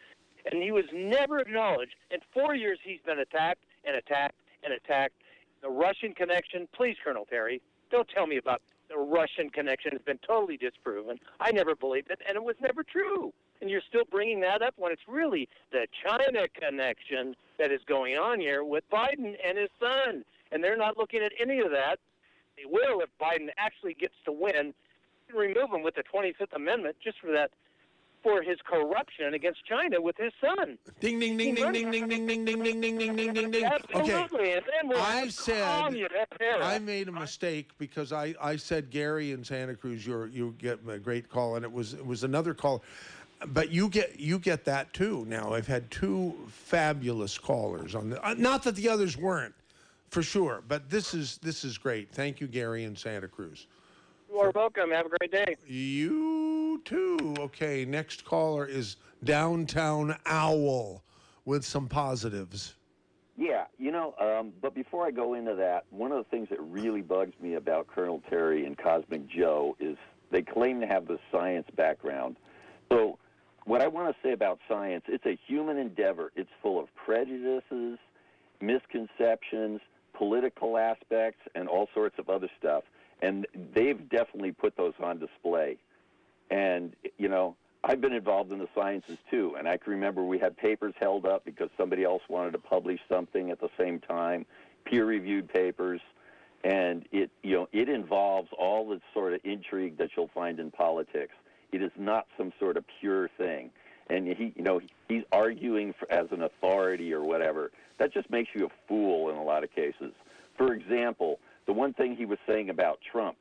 And he was never acknowledged. In 4 years, he's been attacked and attacked and attacked. The Russian connection, please, Colonel Terry, don't tell me about the Russian connection. Has been totally disproven. I never believed it, and it was never true. And you're still bringing that up when it's really the China connection that is going on here with Biden and his son. And they're not looking at any of that. They will if Biden actually gets to win. Remove him with the 25th Amendment just for his corruption against China with his son. Ding, ding, ding, ding, ding, ding, ding, ding, ding, ding, ding, ding, ding, ding, ding. Absolutely. Okay. And then we'll I said I I made a mistake because I said Gary in Santa Cruz, you get a great call, and it was another call. But you get that too. Now I've had 2 fabulous callers on the. Not that the others weren't, for sure. But this is great. Thank you, Gary in Santa Cruz. You are welcome. Have a great day. You too. Okay, next caller is Downtown Owl with some positives. Yeah, but before I go into that, one of the things that really bugs me about Colonel Terry and Cosmic Joe is they claim to have the science background. So what I want to say about science, it's a human endeavor. It's full of prejudices, misconceptions, political aspects, and all sorts of other stuff. And they've definitely put those on display. And, I've been involved in the sciences too. And I can remember we had papers held up because somebody else wanted to publish something at the same time, peer-reviewed papers. And it involves all the sort of intrigue that you'll find in politics. It is not some sort of pure thing. And he's arguing as an authority or whatever. That just makes you a fool in a lot of cases. For example, the one thing he was saying about Trump,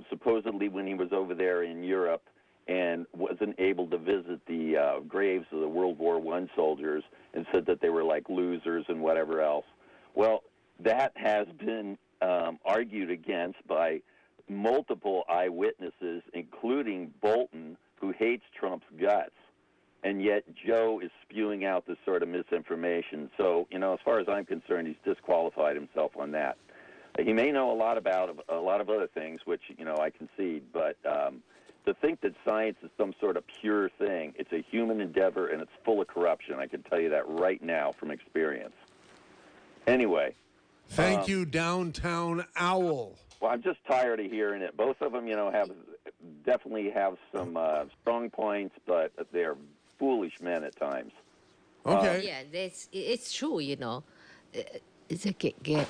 supposedly when he was over there in Europe and wasn't able to visit the graves of the World War I soldiers and said that they were like losers and whatever else. Well, that has been argued against by multiple eyewitnesses, including Bolton, who hates Trump's guts. And yet Joe is spewing out this sort of misinformation. So, as far as I'm concerned, he's disqualified himself on that. He may know a lot about a lot of other things, which, I concede, but to think that science is some sort of pure thing, it's a human endeavor and it's full of corruption. I can tell you that right now from experience. Anyway. Thank you, Downtown Owl. Well, I'm just tired of hearing it. Both of them, definitely have some strong points, but they're foolish men at times. Okay. Yeah, it's true, It's a get.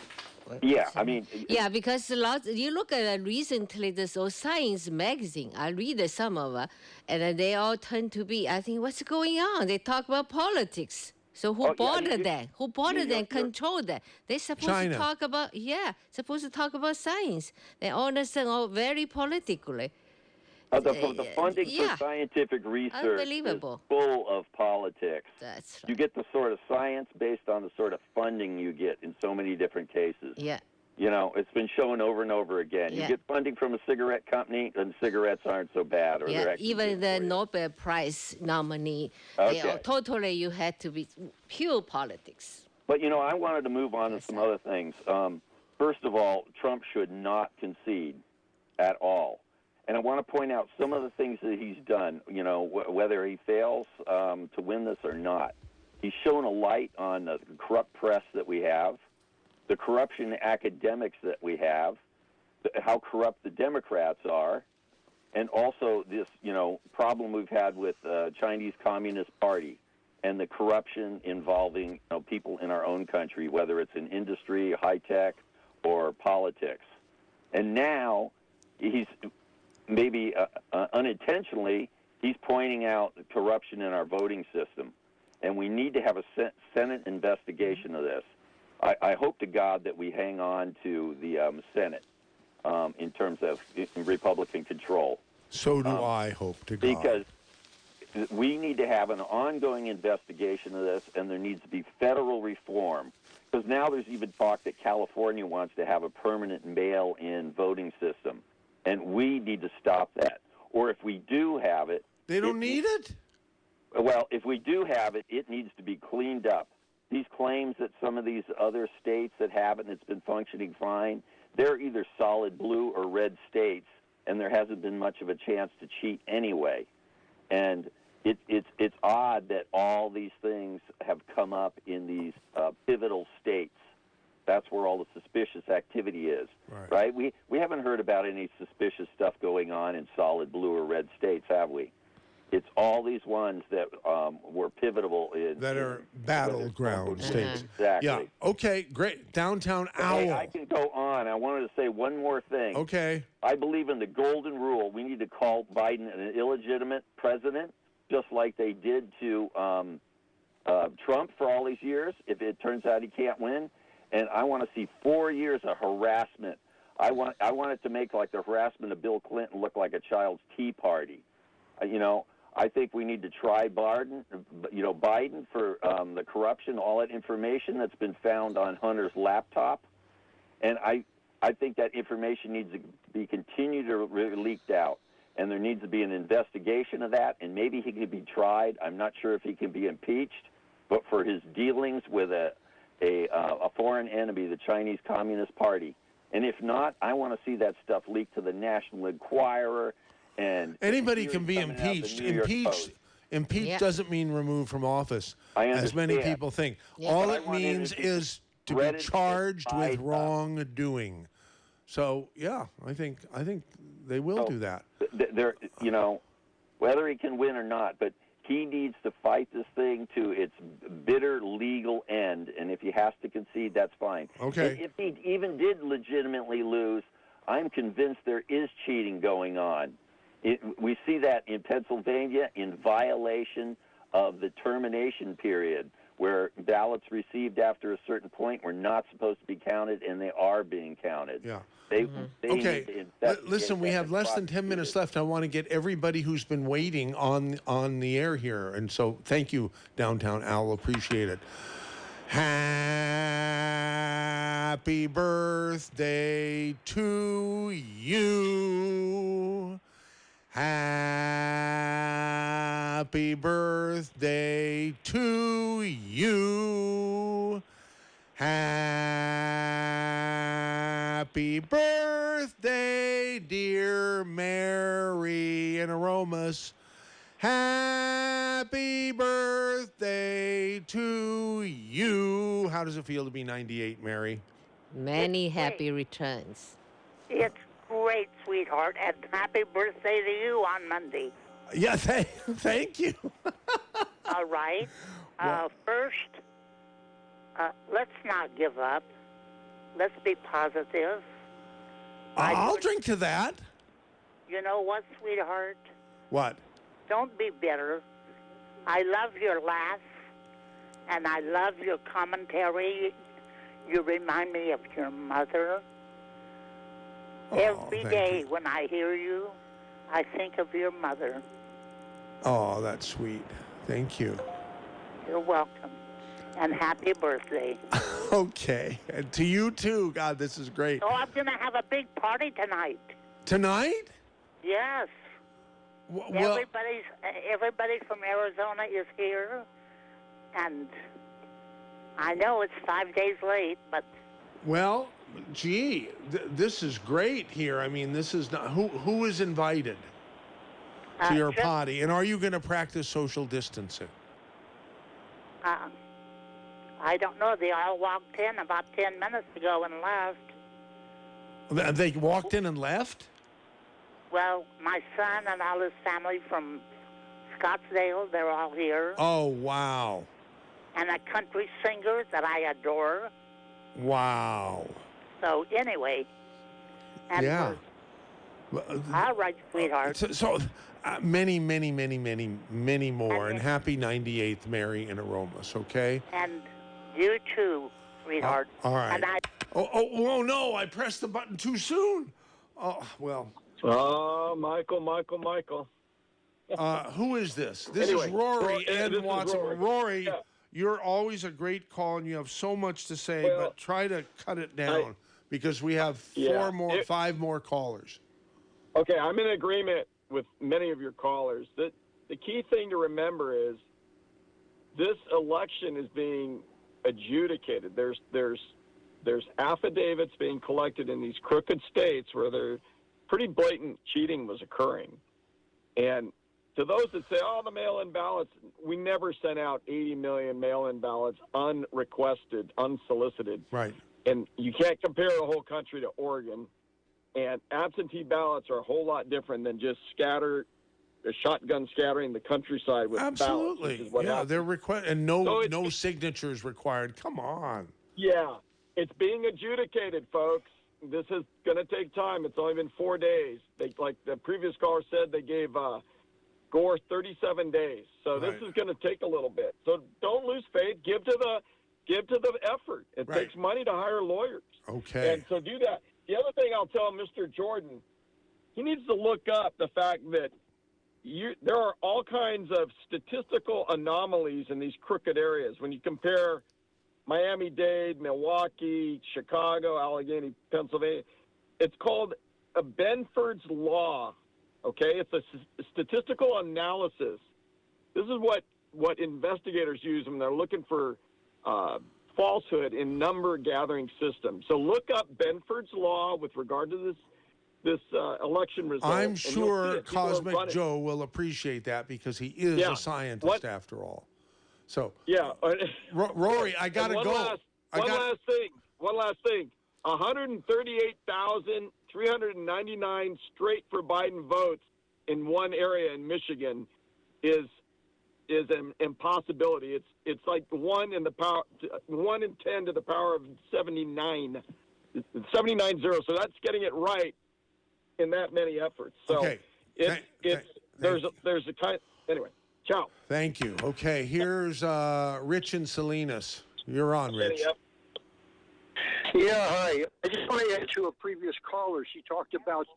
Yeah, I mean. Yeah, because you look at recently this old Science magazine. I read some of it, and they all tend to be. I think what's going on? They talk about politics. So who bothered that? Who bothered that? Control that? They're supposed China. to talk about supposed to talk about science. They understand all very politically. The funding for scientific research Unbelievable. is full of politics. That's right. You get the sort of science based on the sort of funding you get in so many different cases. Yeah. It's been shown over and over again. Yeah. You get funding from a cigarette company, and cigarettes aren't so bad. Or they're actually even the good for you. Nobel Prize nominee, Okay. totally you had to be pure politics. But, I wanted to move on to some other things. First of all, Trump should not concede at all. And I want to point out some of the things that he's done, whether he fails to win this or not. He's shown a light on the corrupt press that we have, the corruption academics that we have, how corrupt the Democrats are, and also this, problem we've had with Chinese Communist Party and the corruption involving people in our own country, whether it's in industry, high tech, or politics. And now he's maybe unintentionally, he's pointing out the corruption in our voting system. And we need to have a Senate investigation of this. I hope to God that we hang on to the Senate in terms of Republican control. So do I hope to God. Because we need to have an ongoing investigation of this, and there needs to be federal reform. Because now there's even talk that California wants to have a permanent mail-in voting system, and we need to stop that. Or if we do have it... They don't need it? Well, if we do have it, it needs to be cleaned up. These claims that some of these other states that have it and it's been functioning fine, they're either solid blue or red states, and there hasn't been much of a chance to cheat anyway. And it's odd that all these things have come up in these pivotal states. That's where all the suspicious activity is, right? We haven't heard about any suspicious stuff going on in solid blue or red states, have we? It's all these ones that were pivotal in... That are battleground states. Exactly. Yeah, okay, great. Downtown Owl. Hey, I can go on. I wanted to say one more thing. Okay. I believe in the golden rule. We need to call Biden an illegitimate president, just like they did to Trump for all these years, if it turns out he can't win. And I want to see 4 years of harassment. I want it to make like the harassment of Bill Clinton look like a child's tea party. I think we need to try Biden for the corruption, all that information that's been found on Hunter's laptop. And I think that information needs to be continued to be leaked out. And there needs to be an investigation of that, and maybe he could be tried. I'm not sure if he can be impeached, but for his dealings with a foreign enemy, the Chinese Communist Party. And if not, I want to see that stuff leaked to the National Enquirer. And anybody can be impeached. Impeached doesn't mean removed from office, as many people think. All it means is to be charged with wrongdoing. So yeah, I think they will do that. There, whether he can win or not, but he needs to fight this thing to its bitter legal end. And if he has to concede, that's fine. Okay. And if he even did legitimately lose, I'm convinced there is cheating going on. We see that in Pennsylvania in violation of the termination period, where ballots received after a certain point were not supposed to be counted, and they are being counted. Yeah. Okay. Listen, we have less than 10 minutes left. I want to get everybody who's been waiting on the air here. And so thank you, Downtown Owl. Appreciate it. Happy birthday to you. Happy birthday to you. Happy birthday, dear Mary and Aromas. Happy birthday to you. How does it feel to be 98, Mary? Many happy returns. It's great, sweetheart, and happy birthday to you on Monday. Yeah, thank you. All right. First, let's not give up. Let's be positive. I'll drink to that. You know what, sweetheart? What? Don't be bitter. I love your laugh, and I love your commentary. You remind me of your mother. Every day when I hear you, I think of your mother. Oh, that's sweet. Thank you. You're welcome. And happy birthday. Okay. And to you, too. God, this is great. So I'm going to have a big party tonight. Tonight? Yes. Everybody from Arizona is here. And I know it's 5 days late, but... Well, gee, this is great here. I mean, this is not... Who is invited to your party? And are you going to practice social distancing? I don't know. They all walked in about 10 minutes ago and left. They walked in and left? Well, my son and all his family from Scottsdale, they're all here. Oh, wow. And a country singer that I adore. Wow. So anyway. And Yeah. All right, sweetheart. So many, many, many, many, many more. And happy 98th, Mary and Aromas, okay? And you too, sweetheart. All right. And Oh, no, I pressed the button too soon. Oh, well. Oh, Michael. Who is this? This Anyway, is Rory this and is Watson. Rory. Yeah. You're always a great call, and you have so much to say, Well, but try to cut it down because we have five more callers. Okay, I'm in agreement with many of your callers. The key thing to remember is this election is being adjudicated. There's affidavits being collected in these crooked states where there pretty blatant cheating was occurring. And to those that say, the mail-in ballots, we never sent out 80 million mail-in ballots unrequested, unsolicited. Right. And you can't compare the whole country to Oregon. And absentee ballots are a whole lot different than just shotgun scattering the countryside with Absolutely. ballots. Which is what happens. They're and no signatures required. Come on. Yeah, it's being adjudicated, folks. This is going to take time. It's only been 4 days. Like the previous caller said, they gave Gore 37 days. So this is going to take a little bit. So don't lose faith. Give to the effort. It takes money to hire lawyers. Okay. And so do that. The other thing I'll tell Mr. Jordan, he needs to look up the fact that there are all kinds of statistical anomalies in these crooked areas. When you compare Miami-Dade, Milwaukee, Chicago, Allegheny, Pennsylvania, it's called a Benford's Law, okay? It's a statistical analysis. This is what investigators use when they're looking for falsehood in number gathering systems. So look up Benford's Law with regard to this election result. I'm sure Cosmic Joe will appreciate that because he is a scientist after all. So Rory, I gotta go. One last thing. 138,399 straight for Biden votes in one area in Michigan is an impossibility. It's like 1 in 10 to the power of 79. 79-0. So that's getting it right in that many efforts. So there's a kind. Anyway, ciao. Thank you. Okay, here's Rich and Salinas. You're on, Rich. Yeah, hi. I just want to add to a previous caller. She talked about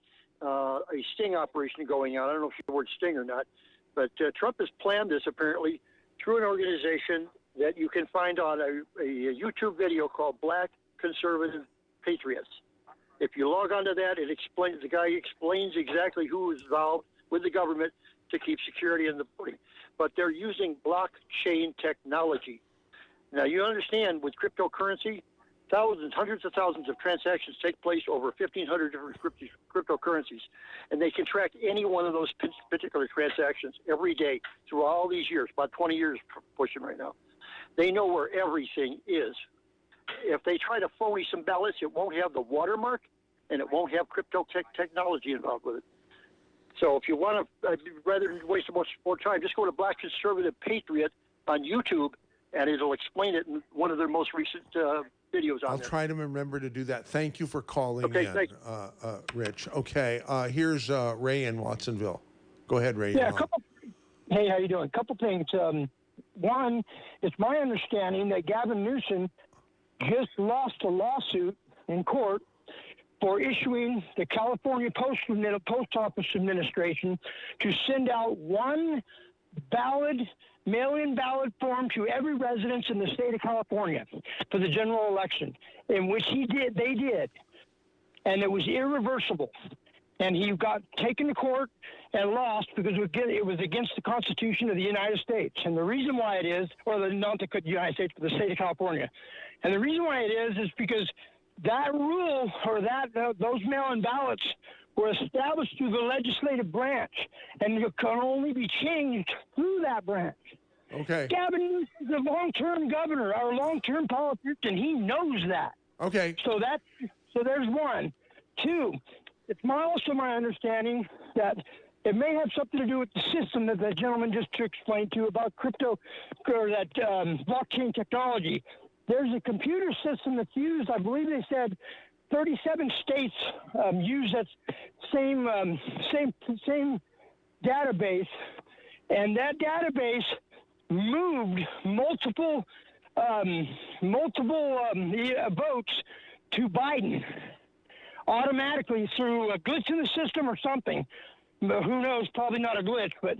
a sting operation going on. I don't know if you the word sting or not, but Trump has planned this apparently through an organization that you can find on a YouTube video called Black Conservative Patriots. If you log onto that, the guy explains exactly who is involved with the government to keep security in the voting. But they're using blockchain technology. Now, you understand with cryptocurrency, hundreds of thousands of transactions take place over 1,500 different cryptocurrencies, and they can track any one of those particular transactions every day through all these years, about 20 years pushing right now. They know where everything is. If they try to phony some ballots, it won't have the watermark, and it won't have crypto technology involved with it. So if you want to, rather than waste much more time, just go to Black Conservative Patriot on YouTube, and it'll explain it in one of their most recent videos on I'll there. try to remember to do that. Thank you for calling Okay, in, thanks. Rich. Okay, here's Ray in Watsonville. Go ahead, Ray. Yeah, hey, how you doing? A couple things. One, it's my understanding that Gavin Newsom just lost a lawsuit in court for issuing the California Post Office Administration to send out one mail-in ballot form to every residence in the state of California for the general election, in which they did, and it was irreversible. And he got taken to court and lost because it was against the Constitution of the United States. And the reason why it is, not the United States, but the state of California. And the reason why it is because that rule or those mail-in ballots were established through the legislative branch, and it can only be changed through that branch. Okay. Gavin Newsom is a long-term governor, or a long-term politician. He knows that. Okay. So there's one. Two, it's also my understanding that it may have something to do with the system that the gentleman just explained to you about crypto or that blockchain technology. There's a computer system that's used, I believe they said 37 states use that same database, and that database moved multiple votes to Biden automatically through a glitch in the system or something. But who knows? Probably not a glitch. But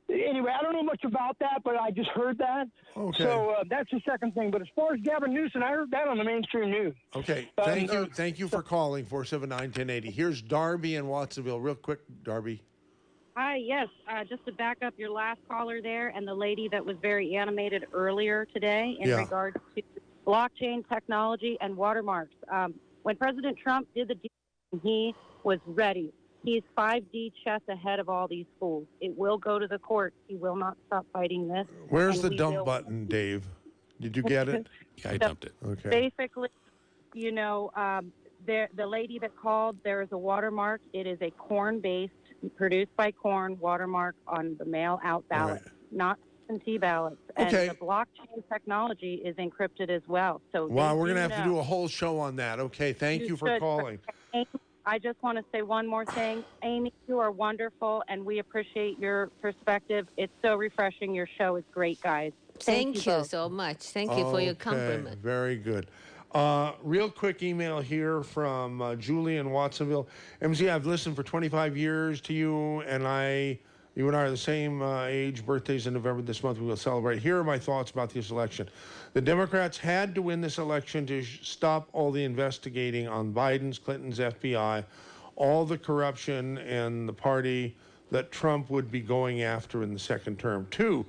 anyway, I don't know much about that, but I just heard that. Okay. So that's the second thing. But as far as Gavin Newsom, I heard that on the mainstream news. Okay. Thank you for calling 479-1080. Here's Darby in Watsonville. Real quick, Darby. Hi, yes. Just to back up your last caller there and the lady that was very animated earlier today in regards to blockchain technology and watermarks. When President Trump did the deal, he was ready. He's 5D chess ahead of all these fools. It will go to the court. He will not stop fighting this. Where's the dump button, Dave? Did you get it? Yeah, I dumped it. Okay. Basically, you know, the lady that called, there is a watermark. It is a corn-based, produced by corn watermark on the mail-out ballot, not absentee ballots. Okay. And the blockchain technology is encrypted as well. So wow, we're going to have to do a whole show on that. Okay, thank you for calling. I just want to say one more thing. Amy, you are wonderful, and we appreciate your perspective. It's so refreshing. Your show is great, guys. Thank you so much. Thank you for your compliment. Very good. Real quick email here from Julie in Watsonville. MZ, I've listened for 25 years to you, and you and I are the same age. Birthdays in November this month. We will celebrate. Here are my thoughts about this election. The Democrats had to win this election to stop all the investigating on Biden's, Clinton's FBI, all the corruption and the party that Trump would be going after in the second term. 2,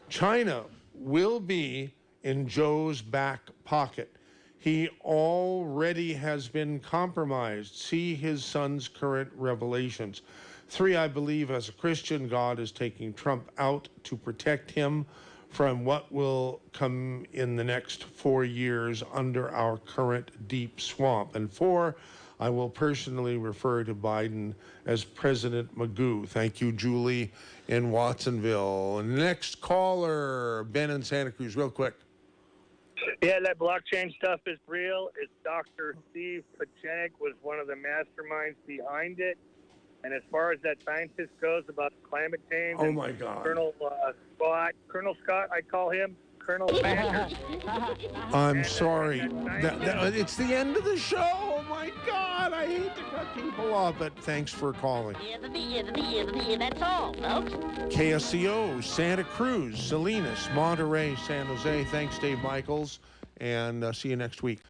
China will be in Joe's back pocket. He already has been compromised. See his son's current revelations. 3, I believe as a Christian, God is taking Trump out to protect him from what will come in the next 4 years under our current deep swamp. And 4, I will personally refer to Biden as President Magoo. Thank you, Julie in Watsonville. Next caller, Ben in Santa Cruz, real quick. Yeah, that blockchain stuff is real. It's Dr. Steve Pachenik was one of the masterminds behind it. And as far as that scientist goes about climate change, oh my God, Colonel Scott, I call him Colonel Sanders. I'm sorry. It's the end of the show. Oh my God, I hate to cut people off, but thanks for calling. That's all, folks. KSCO, Santa Cruz, Salinas, Monterey, San Jose. Thanks, Dave Michaels, and see you next week.